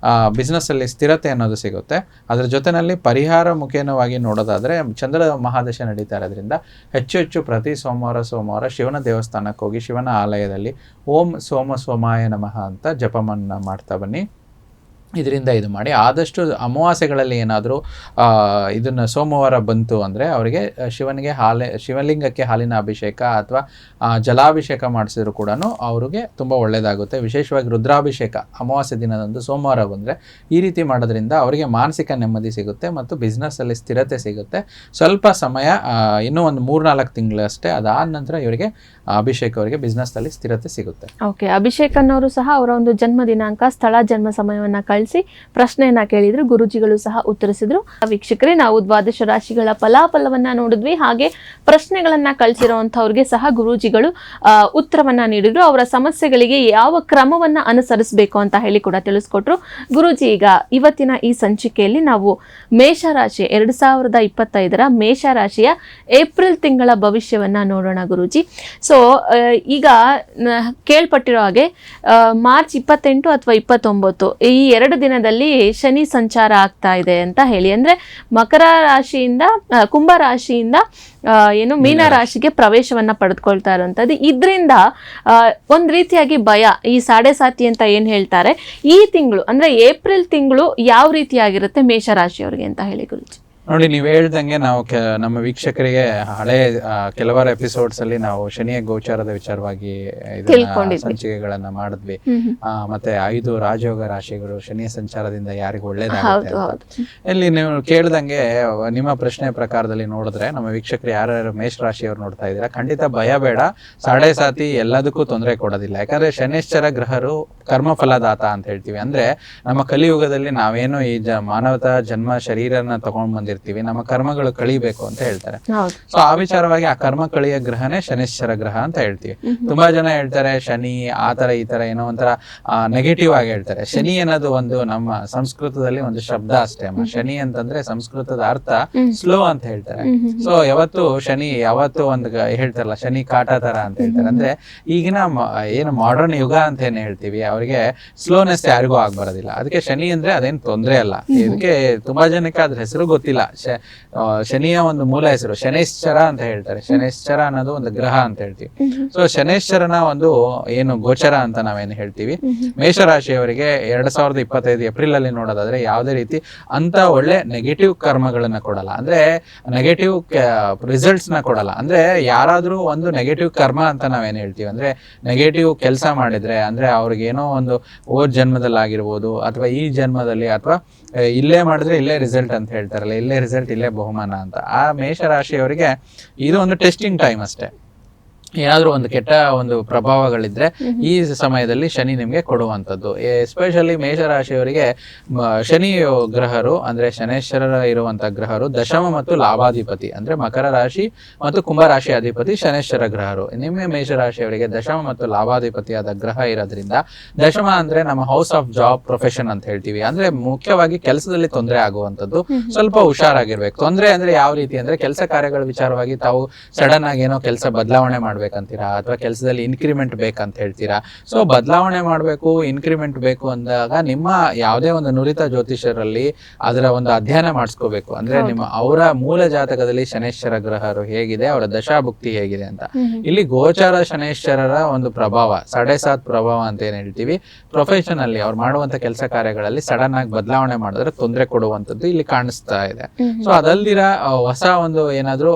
ಬಿಸ್ನೆಸ್ ಅಲ್ಲಿ ಸ್ಥಿರತೆ ಅನ್ನೋದು ಸಿಗುತ್ತೆ. ಅದರ ಜೊತೆನಲ್ಲಿ ಪರಿಹಾರ ಮುಖೇನವಾಗಿ ನೋಡೋದಾದ್ರೆ ಚಂದ್ರ ಮಹಾದಶೆ ನಡೀತಾ ಇರೋದ್ರಿಂದ ಹೆಚ್ಚು ಪ್ರತಿ ಸೋಮವಾರ ಶಿವನ ದೇವಸ್ಥಾನಕ್ಕೆ ಹೋಗಿ ಶಿವನ ಆಲಯದಲ್ಲಿ ಓಂ ಸೋಮಾಯ ನಮಃ ಅಂತ ಜಪಮನ್ನ ಮಾಡ್ತಾ ಬನ್ನಿ. ಇದರಿಂದ ಇದು ಮಾಡಿ. ಆದಷ್ಟು ಅಮಾವಾಸ್ಯೆಗಳಲ್ಲಿ ಏನಾದರೂ ಇದನ್ನು ಸೋಮವಾರ ಬಂತು ಅಂದರೆ ಅವರಿಗೆ ಶಿವಲಿಂಗಕ್ಕೆ ಹಾಲಿನ ಅಭಿಷೇಕ ಅಥವಾ ಜಲಾಭಿಷೇಕ ಮಾಡಿಸಿದ್ರು ಕೂಡ ಅವ್ರಿಗೆ ತುಂಬ ಒಳ್ಳೆಯದಾಗುತ್ತೆ. ವಿಶೇಷವಾಗಿ ರುದ್ರಾಭಿಷೇಕ ಅಮಾವಾಸ್ಯೆ ದಿನದಂದು ಸೋಮವಾರ ಬಂದರೆ ಈ ರೀತಿ ಮಾಡೋದ್ರಿಂದ ಅವರಿಗೆ ಮಾನಸಿಕ ನೆಮ್ಮದಿ ಸಿಗುತ್ತೆ ಮತ್ತು ಬಿಸ್ನೆಸ್ಸಲ್ಲಿ ಸ್ಥಿರತೆ ಸಿಗುತ್ತೆ. ಸ್ವಲ್ಪ ಸಮಯ, ಇನ್ನೂ ಒಂದು 3-4 ತಿಂಗಳಷ್ಟೇ, ಅದಾದ ನಂತರ ಇವರಿಗೆ ಅಭಿಷೇಕ್ ಅವರಿಗೆ ಬಿಸ್ನೆಸ್ನಲ್ಲಿ ಸ್ಥಿರತೆ ಸಿಗುತ್ತೆ. ಓಕೆ, ಅಭಿಷೇಕ್ ಅನ್ನೋರು ಸಹ ಅವರ ಒಂದು ಜನ್ಮ ದಿನಾಂಕ, ಸ್ಥಳ, ಜನ್ಮ ಸಮಯವನ್ನ ಕಳಿಸಿ ಪ್ರಶ್ನೆಯನ್ನ ಕೇಳಿದ್ರು. ಗುರುಜಿಗಳು ಸಹ ಉತ್ತರಿಸಿದ್ರು. ವೀಕ್ಷಕರೇ, ನಾವು ದ್ವಾದಶ ರಾಶಿಗಳ ಫಲಾಫಲವನ್ನ ನೋಡಿದ್ವಿ. ಹಾಗೆ ಪ್ರಶ್ನೆಗಳನ್ನ ಕಳಿಸಿರುವಂತವ್ರಿಗೆ ಸಹ ಗುರೂಜಿಗಳು ಉತ್ತರವನ್ನ ನೀಡಿದ್ರು. ಅವರ ಸಮಸ್ಯೆಗಳಿಗೆ ಯಾವ ಕ್ರಮವನ್ನ ಅನುಸರಿಸಬೇಕು ಅಂತ ಹೇಳಿ ಕೂಡ ತಿಳಿಸ್ಕೊಟ್ರು. ಗುರೂಜಿ, ಈಗ ಇವತ್ತಿನ ಈ ಸಂಚಿಕೆಯಲ್ಲಿ ನಾವು ಮೇಷರಾಶಿ 2025 ಮೇಷರಾಶಿಯ ಏಪ್ರಿಲ್ ತಿಂಗಳ ಭವಿಷ್ಯವನ್ನ ನೋಡೋಣ ಗುರೂಜಿ. ಸೊ ಈಗ ಕೇಳ್ಪಟ್ಟಿರೋ ಹಾಗೆ ಮಾರ್ಚ್ 28 ಅಥವಾ 29 ಈ 2 ದಿನದಲ್ಲಿ ಶನಿ ಸಂಚಾರ ಆಗ್ತಾ ಇದೆ ಅಂತ ಹೇಳಿ, ಅಂದ್ರೆ ಮಕರ ರಾಶಿಯಿಂದ ಕುಂಭ ರಾಶಿಯಿಂದ ಮೀನ ರಾಶಿಗೆ ಪ್ರವೇಶವನ್ನ ಪಡೆದುಕೊಳ್ತಾ ಇರುವಂತದ್ದು. ಇದರಿಂದ ಒಂದ್ ರೀತಿಯಾಗಿ ಭಯ, ಈ 7.5 ಅಂತ ಏನ್ ಹೇಳ್ತಾರೆ, ಈ ತಿಂಗಳು ಅಂದ್ರೆ ಏಪ್ರಿಲ್ ತಿಂಗಳು ಯಾವ ರೀತಿಯಾಗಿರುತ್ತೆ ಮೇಷರಾಶಿಯವರಿಗೆ ಅಂತ ಹೇಳಿ ಗುರುಜಿ. ನೋಡಿ, ನೀವು ಹೇಳ್ದಂಗೆ ನಾವು ನಮ್ಮ ವೀಕ್ಷಕರಿಗೆ ಹಳೆ ಕೆಲವಾರು ಎಪಿಸೋಡ್ಸ್ ಅಲ್ಲಿ ನಾವು ಶನಿಯ ಗೋಚಾರದ ವಿಚಾರವಾಗಿ ಸಂಚಿಕೆಗಳನ್ನ ಮಾಡಿದ್ವಿ. ಮತ್ತೆ 5 ರಾಜಯೋಗ ರಾಶಿಗಳು ಶನಿಯ ಸಂಚಾರದಿಂದ ಯಾರಿಗೂ ಒಳ್ಳೇದಾಗುತ್ತೆ. ಇಲ್ಲಿ ನೀವು ಕೇಳ್ದಂಗೆ ನಿಮ್ಮ ಪ್ರಶ್ನೆ ಪ್ರಕಾರದಲ್ಲಿ ನೋಡಿದ್ರೆ ನಮ್ಮ ವೀಕ್ಷಕರು ಯಾರ್ಯಾರು ಮೇಷ ರಾಶಿಯವ್ರು ನೋಡ್ತಾ ಇದ್ದೀರಾ, ಖಂಡಿತ ಭಯ ಬೇಡ. 7.5 ಎಲ್ಲದಕ್ಕೂ ತೊಂದರೆ ಕೊಡೋದಿಲ್ಲ. ಯಾಕಂದ್ರೆ ಶನೇಶ್ವರ ಗ್ರಹರು ಕರ್ಮ ಫಲದಾತ ಅಂತ ಹೇಳ್ತೀವಿ. ಅಂದ್ರೆ ನಮ್ಮ ಕಲಿಯುಗದಲ್ಲಿ ನಾವೇನು ಈ ಮಾನವತಾ ಜನ್ಮ ಶರೀರನ ತಗೊಂಡ್ ಬಂದಿರ್ತೀವಿ, ನಮ್ಮ ಕರ್ಮಗಳು ಕಳಿಬೇಕು ಅಂತ ಹೇಳ್ತಾರೆ. ಸೊ ಆ ವಿಚಾರವಾಗಿ ಆ ಕರ್ಮ ಕಳಿಯ ಗ್ರಹನೇ ಶನೇಶ್ವರ ಗ್ರಹ ಅಂತ ಹೇಳ್ತೀವಿ. ತುಂಬಾ ಜನ ಹೇಳ್ತಾರೆ ಶನಿ ಆತರ ಈ ತರ ಏನೋ ಒಂಥರ ನೆಗೆಟಿವ್ ಆಗಿ ಹೇಳ್ತಾರೆ. ಶನಿ ಅನ್ನೋದು ಒಂದು ನಮ್ಮ ಸಂಸ್ಕೃತದಲ್ಲಿ ಒಂದು ಶಬ್ದ ಅಷ್ಟೇ. ಶನಿ ಅಂತಂದ್ರೆ ಸಂಸ್ಕೃತದ ಅರ್ಥ ಸ್ಲೋ ಅಂತ ಹೇಳ್ತಾರೆ. ಸೊ ಯಾವತ್ತು ಒಂದು ಹೇಳ್ತಾರಲ್ಲ ಶನಿ ಕಾಟ ತರ ಅಂತ ಹೇಳ್ತಾರೆ. ಅಂದ್ರೆ ಈಗಿನ ಏನು ಮಾಡರ್ನ್ ಯುಗ ಅಂತ ಏನ್ ಹೇಳ್ತೀವಿ, ಅವರಿಗೆ ಸ್ಲೋನೆಸ್ ಯಾರಿಗೂ ಆಗ್ಬರೋದಿಲ್ಲ. ಅದಕ್ಕೆ ಶನಿ ಅಂದ್ರೆ ಅದೇನ್ ತೊಂದ್ರೆ ಅಲ್ಲ. ಇದಕ್ಕೆ ತುಂಬಾ ಜನಕ್ಕೆ ಅದ್ರ ಹೆಸರು ಗೊತ್ತಿಲ್ಲ ಶನಿಯ ಒಂದು ಮೂಲ ಹೆಸರು ಶನೈಶ್ಚರ ಅಂತ ಹೇಳ್ತಾರೆ. ಶನೈಶ್ಚರ ಅನ್ನೋದು ಒಂದು ಗ್ರಹ ಅಂತ ಹೇಳ್ತೀವಿ. ಸೊ ಶನೈಶ್ಚರನ ಒಂದು ಏನು ಗೋಚರ ಅಂತ ನಾವೇನು ಹೇಳ್ತೀವಿ, ಮೇಷರಾಶಿಯವರಿಗೆ 2025 ಏಪ್ರಿಲ್ ಅಲ್ಲಿ ನೋಡೋದಾದ್ರೆ ಯಾವುದೇ ರೀತಿ ಅಂತ ಒಳ್ಳೆ ನೆಗೆಟಿವ್ ಕರ್ಮಗಳನ್ನ ಕೊಡಲ್ಲ, ಅಂದ್ರೆ ನೆಗೆಟಿವ್ ರಿಸಲ್ಟ್ಸ್ ನ ಕೊಡಲ್ಲ. ಅಂದ್ರೆ ಯಾರಾದ್ರೂ ಒಂದು ನೆಗೆಟಿವ್ ಕರ್ಮ ಅಂತ ನಾವೇನ್ ಹೇಳ್ತೀವಿ, ಅಂದ್ರೆ ನೆಗೆಟಿವ್ ಕೆಲಸ ಮಾಡಿದ್ರೆ, ಅಂದ್ರೆ ಅವ್ರಿಗೆ ಏನೋ ಒಂದು ಓದ್ ಜನ್ಮದಲ್ಲಿ ಆಗಿರ್ಬೋದು ಅಥವಾ ಈ ಜನ್ಮದಲ್ಲಿ ಅಥವಾ ಇಲ್ಲೇ ಮಾಡಿದ್ರೆ ಇಲ್ಲೇ ರಿಸಲ್ಟ್ ಅಂತ ಹೇಳ್ತಾರಲ್ಲ, ಇಲ್ಲೇ ರಿಸಲ್ಟ್ ಇಲ್ಲೇ ಬಹುಮಾನ ಅಂತ. ಆ ಮೇಷರಾಶಿಯವರಿಗೆ ಇದು ಒಂದು ಟೆಸ್ಟಿಂಗ್ ಟೈಮ್ ಅಷ್ಟೇ. ಏನಾದ್ರೂ ಒಂದು ಕೆಟ್ಟ ಒಂದು ಪ್ರಭಾವಗಳಿದ್ರೆ ಈ ಸಮಯದಲ್ಲಿ ಶನಿ ನಿಮ್ಗೆ ಕೊಡುವಂಥದ್ದು. ಎಸ್ಪೆಷಲಿ ಮೇಷರಾಶಿಯವರಿಗೆ ಶನಿ ಗ್ರಹರು ಅಂದ್ರೆ ಶನೇಶ್ವರ ಇರುವಂತ ಗ್ರಹರು ದಶಮ ಮತ್ತು ಲಾಭಾಧಿಪತಿ, ಅಂದ್ರೆ ಮಕರ ರಾಶಿ ಮತ್ತು ಕುಂಭರಾಶಿ ಅಧಿಪತಿ ಶನೇಶ್ವರ ಗ್ರಹರು. ನಿಮ್ಮ ಮೇಷರಾಶಿಯವರಿಗೆ ದಶಮ ಮತ್ತು ಲಾಭಾಧಿಪತಿಯಾದ ಗ್ರಹ ಇರೋದ್ರಿಂದ, ದಶಮ ಅಂದ್ರೆ ನಮ್ಮ ಹೌಸ್ ಆಫ್ ಜಾಬ್ ಪ್ರೊಫೆಷನ್ ಅಂತ ಹೇಳ್ತೀವಿ, ಅಂದ್ರೆ ಮುಖ್ಯವಾಗಿ ಕೆಲಸದಲ್ಲಿ ತೊಂದರೆ ಆಗುವಂಥದ್ದು. ಸ್ವಲ್ಪ ಹುಷಾರಾಗಿರ್ಬೇಕು. ತೊಂದರೆ ಅಂದ್ರೆ ಯಾವ ರೀತಿ ಅಂದ್ರೆ ಕೆಲಸ ಕಾರ್ಯಗಳ ವಿಚಾರವಾಗಿ ತಾವು ಸಡನ್ ಆಗಿ ಏನೋ ಕೆಲಸ ಬದಲಾವಣೆ ಮಾಡ್ಬೇಕಂತೀರಾ ಅಥವಾ ಕೆಲಸದಲ್ಲಿ ಇನ್ಕ್ರಿಮೆಂಟ್ ಬೇಕಂತ ಹೇಳ್ತೀರಾ. ಸೊ ಬದಲಾವಣೆ ಮಾಡಬೇಕು, ಇನ್ಕ್ರಿಮೆಂಟ್ ಬೇಕು ಅಂದಾಗ ನಿಮ್ಮ ಯಾವುದೇ ಒಂದು ನುರಿತ ಜ್ಯೋತಿಷರಲ್ಲಿ ಅದರ ಒಂದು ಅಧ್ಯಯನ ಮಾಡಿಸ್ಕೋಬೇಕು. ಅಂದ್ರೆ ನಿಮ್ಮ ಅವರ ಮೂಲ ಜಾತಕದಲ್ಲಿ ಶನೇಶ್ವರ ಗ್ರಹರು ಹೇಗಿದೆ, ಅವರ ದಶಾಭುಕ್ತಿ ಹೇಗಿದೆ ಅಂತ. ಇಲ್ಲಿ ಗೋಚಾರ ಶನೇಶ್ವರರ ಒಂದು ಪ್ರಭಾವ 7.5 ಪ್ರಭಾವ ಅಂತ ಏನ್ ಹೇಳ್ತೀವಿ, ಪ್ರೊಫೆಷನ್ ಅಲ್ಲಿ ಅವ್ರು ಮಾಡುವಂತ ಕೆಲಸ ಕಾರ್ಯಗಳಲ್ಲಿ ಸಡನ್ ಆಗಿ ಬದಲಾವಣೆ ಮಾಡಿದ್ರೆ ತೊಂದರೆ ಕೊಡುವಂತದ್ದು ಇಲ್ಲಿ ಕಾಣಿಸ್ತಾ ಇದೆ. ಸೊ ಅದಲ್ದಿರ ಹೊಸ ಒಂದು ಏನಾದ್ರೂ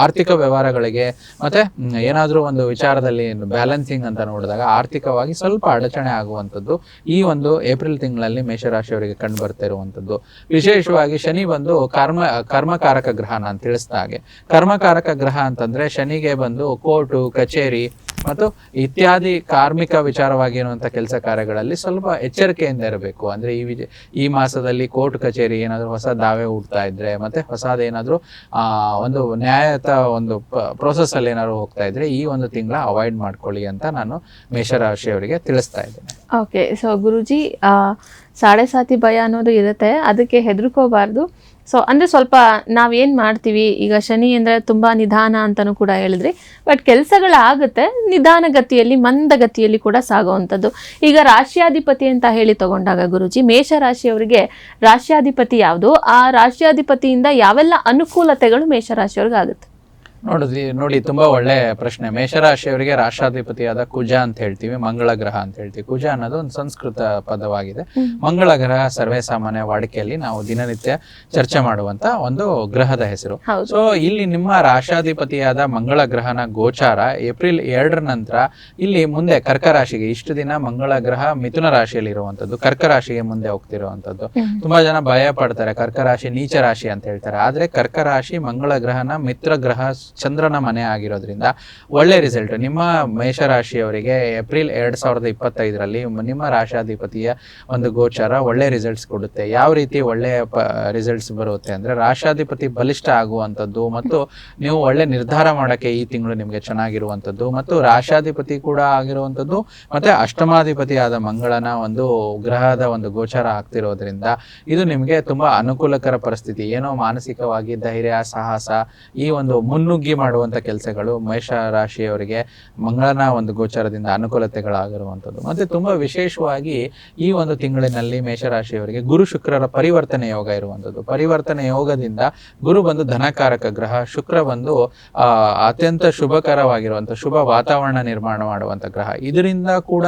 ಆರ್ಥಿಕ ವ್ಯವಹಾರಗಳಿಗೆ ಮತ್ತೆ ಏನಾದ್ರೂ ಒಂದು ವಿಚಾರದಲ್ಲಿ ಬ್ಯಾಲೆನ್ಸಿಂಗ್ ಅಂತ ನೋಡಿದಾಗ ಆರ್ಥಿಕವಾಗಿ ಸ್ವಲ್ಪ ಅಡಚಣೆ ಆಗುವಂಥದ್ದು ಈ ಒಂದು ಏಪ್ರಿಲ್ ತಿಂಗಳಲ್ಲಿ ಮೇಷರಾಶಿಯವರಿಗೆ ಕಂಡು ಬರ್ತಾ ಇರುವಂತದ್ದು. ವಿಶೇಷವಾಗಿ ಶನಿ ಬಂದು ಕರ್ಮಕಾರಕ ಗ್ರಹ ನಾನು ತಿಳಿಸಿದ ಹಾಗೆ. ಕರ್ಮಕಾರಕ ಗ್ರಹ ಅಂತಂದ್ರೆ ಶನಿಗೆ ಬಂದು ಕೋರ್ಟು ಕಚೇರಿ ಮತ್ತು ಇತ್ಯಾದಿ ಕಾರ್ಮಿಕ ವಿಚಾರವಾಗಿ ಇರುವಂತಹ ಕೆಲಸ ಕಾರ್ಯಗಳಲ್ಲಿ ಸ್ವಲ್ಪ ಎಚ್ಚರಿಕೆಯಿಂದ ಇರಬೇಕು. ಅಂದ್ರೆ ಈ ಮಾಸದಲ್ಲಿ ಕೋರ್ಟ್ ಕಚೇರಿ ಏನಾದ್ರು ಹೊಸ ದಾವೆ ಹುಡ್ತಾ ಇದ್ರೆ ಮತ್ತೆ ಹೊಸದೇನಾದ್ರೂ ಒಂದು ನ್ಯಾಯಯುತ ಒಂದು ಪ್ರೋಸೆಸ್ ಅಲ್ಲಿ ಏನಾದ್ರು ಹೋಗ್ತಾ ಇದ್ರೆ ಈ ಒಂದು ತಿಂಗಳ ಅವಾಯ್ಡ್ ಮಾಡ್ಕೊಳ್ಳಿ ಅಂತ ನಾನು ಮೇಷರಾಶಿಯವರಿಗೆ ತಿಳಿಸ್ತಾ ಇದ್ದೇನೆ. ಓಕೆ, ಸೊ ಗುರುಜಿ ಸಾಡೆ ಸಾತಿ ಭಯ ಅನ್ನೋದು ಇರುತ್ತೆ, ಅದಕ್ಕೆ ಹೆದರ್ಕೋಬಾರ್ದು. ಸೊ ಅಂದರೆ ಸ್ವಲ್ಪ ನಾವೇನು ಮಾಡ್ತೀವಿ ಈಗ, ಶನಿ ಅಂದರೆ ತುಂಬ ನಿಧಾನ ಅಂತಲೂ ಕೂಡ ಹೇಳಿದ್ರಿ, ಬಟ್ ಕೆಲಸಗಳಾಗುತ್ತೆ ನಿಧಾನಗತಿಯಲ್ಲಿ ಮಂದಗತಿಯಲ್ಲಿ ಕೂಡ ಸಾಗುವಂಥದ್ದು. ಈಗ ರಾಶ್ಯಾಧಿಪತಿ ಅಂತ ಹೇಳಿ ತಗೊಂಡಾಗ ಗುರುಜಿ, ಮೇಷರಾಶಿಯವರಿಗೆ ರಾಶ್ಯಾಧಿಪತಿ ಯಾವುದು, ಆ ರಾಶ್ಯಾಧಿಪತಿಯಿಂದ ಯಾವೆಲ್ಲ ಅನುಕೂಲತೆಗಳು ಮೇಷರಾಶಿಯವ್ರಿಗೆ ಆಗುತ್ತೆ? ನೋಡಿ ತುಂಬಾ ಒಳ್ಳೆ ಪ್ರಶ್ನೆ. ಮೇಷರಾಶಿಯವರಿಗೆ ರಾಷ್ಟ್ರಾಧಿಪತಿಯಾದ ಕುಜ ಅಂತ ಹೇಳ್ತೀವಿ, ಮಂಗಳ ಗ್ರಹ ಅಂತ ಹೇಳ್ತೀವಿ. ಕುಜ ಅನ್ನೋದು ಒಂದು ಸಂಸ್ಕೃತ ಪದವಾಗಿದೆ. ಮಂಗಳ ಗ್ರಹ ಸರ್ವೇ ಸಾಮಾನ್ಯ ವಾಡಿಕೆಯಲ್ಲಿ ನಾವು ದಿನನಿತ್ಯ ಚರ್ಚೆ ಮಾಡುವಂತ ಒಂದು ಗ್ರಹದ ಹೆಸರು. ಸೊ ಇಲ್ಲಿ ನಿಮ್ಮ ರಾಷ್ಟ್ರಾಧಿಪತಿಯಾದ ಮಂಗಳ ಗ್ರಹನ ಗೋಚಾರ ಏಪ್ರಿಲ್ 2 ನಂತರ ಇಲ್ಲಿ ಮುಂದೆ ಕರ್ಕ ರಾಶಿಗೆ, ಇಷ್ಟು ದಿನ ಮಂಗಳ ಗ್ರಹ ಮಿಥುನ ರಾಶಿಯಲ್ಲಿ ಇರುವಂತದ್ದು ಕರ್ಕ ರಾಶಿಗೆ ಮುಂದೆ ಹೋಗ್ತಿರುವಂತದ್ದು. ತುಂಬಾ ಜನ ಭಯ ಪಡ್ತಾರೆ, ಕರ್ಕ ರಾಶಿ ನೀಚ ರಾಶಿ ಅಂತ ಹೇಳ್ತಾರೆ. ಆದ್ರೆ ಕರ್ಕ ರಾಶಿ ಮಂಗಳ ಗ್ರಹನ ಮಿತ್ರ ಗ್ರಹ ಚಂದ್ರನ ಮನೆ ಆಗಿರೋದ್ರಿಂದ ಒಳ್ಳೆ ರಿಸಲ್ಟ್. ನಿಮ್ಮ ಮೇಷರಾಶಿಯವರಿಗೆ ಏಪ್ರಿಲ್ 2025ರಲ್ಲಿ ನಿಮ್ಮ ರಾಶಾಧಿಪತಿಯ ಒಂದು ಗೋಚಾರ ಒಳ್ಳೆ ರಿಸಲ್ಟ್ಸ್ ಕೊಡುತ್ತೆ. ಯಾವ ರೀತಿ ಒಳ್ಳೆ ರಿಸಲ್ಟ್ಸ್ ಬರುತ್ತೆ ಅಂದ್ರೆ, ರಾಶಾಧಿಪತಿ ಬಲಿಷ್ಠ ಆಗುವಂಥದ್ದು ಮತ್ತು ನೀವು ಒಳ್ಳೆ ನಿರ್ಧಾರ ಮಾಡೋಕ್ಕೆ ಈ ತಿಂಗಳು ನಿಮಗೆ ಚೆನ್ನಾಗಿರುವಂಥದ್ದು, ಮತ್ತು ರಾಶಾಧಿಪತಿ ಕೂಡ ಆಗಿರುವಂಥದ್ದು ಮತ್ತೆ ಅಷ್ಟಮಾಧಿಪತಿ ಆದ ಮಂಗಳನ ಒಂದು ಗ್ರಹದ ಒಂದು ಗೋಚಾರ ಆಗ್ತಿರೋದ್ರಿಂದ ಇದು ನಿಮಗೆ ತುಂಬಾ ಅನುಕೂಲಕರ ಪರಿಸ್ಥಿತಿ. ಏನೋ ಮಾನಸಿಕವಾಗಿ ಧೈರ್ಯ ಸಾಹಸ ಈ ಒಂದು ಮುನ್ನುಗ್ಗಿ ಮಾಡುವಂತ ಕೆಲಸಗಳು ಮೇಷ ರಾಶಿಯವರಿಗೆ ಮಂಗಳನ ಒಂದು ಗೋಚಾರದಿಂದ ಅನುಕೂಲತೆಗಳಾಗಿರುವಂಥದ್ದು. ಮತ್ತೆ ತುಂಬಾ ವಿಶೇಷವಾಗಿ ಈ ಒಂದು ತಿಂಗಳಿನಲ್ಲಿ ಮೇಷರಾಶಿಯವರಿಗೆ ಗುರು ಶುಕ್ರರ ಪರಿವರ್ತನೆ ಯೋಗ ಇರುವಂಥದ್ದು. ಪರಿವರ್ತನೆ ಯೋಗದಿಂದ ಗುರು ಬಂದು ಧನಕಾರಕ ಗ್ರಹ, ಶುಕ್ರ ಬಂದು ಅತ್ಯಂತ ಶುಭಕರವಾಗಿರುವಂತ ಶುಭ ವಾತಾವರಣ ನಿರ್ಮಾಣ ಮಾಡುವಂತ ಗ್ರಹ. ಇದರಿಂದ ಕೂಡ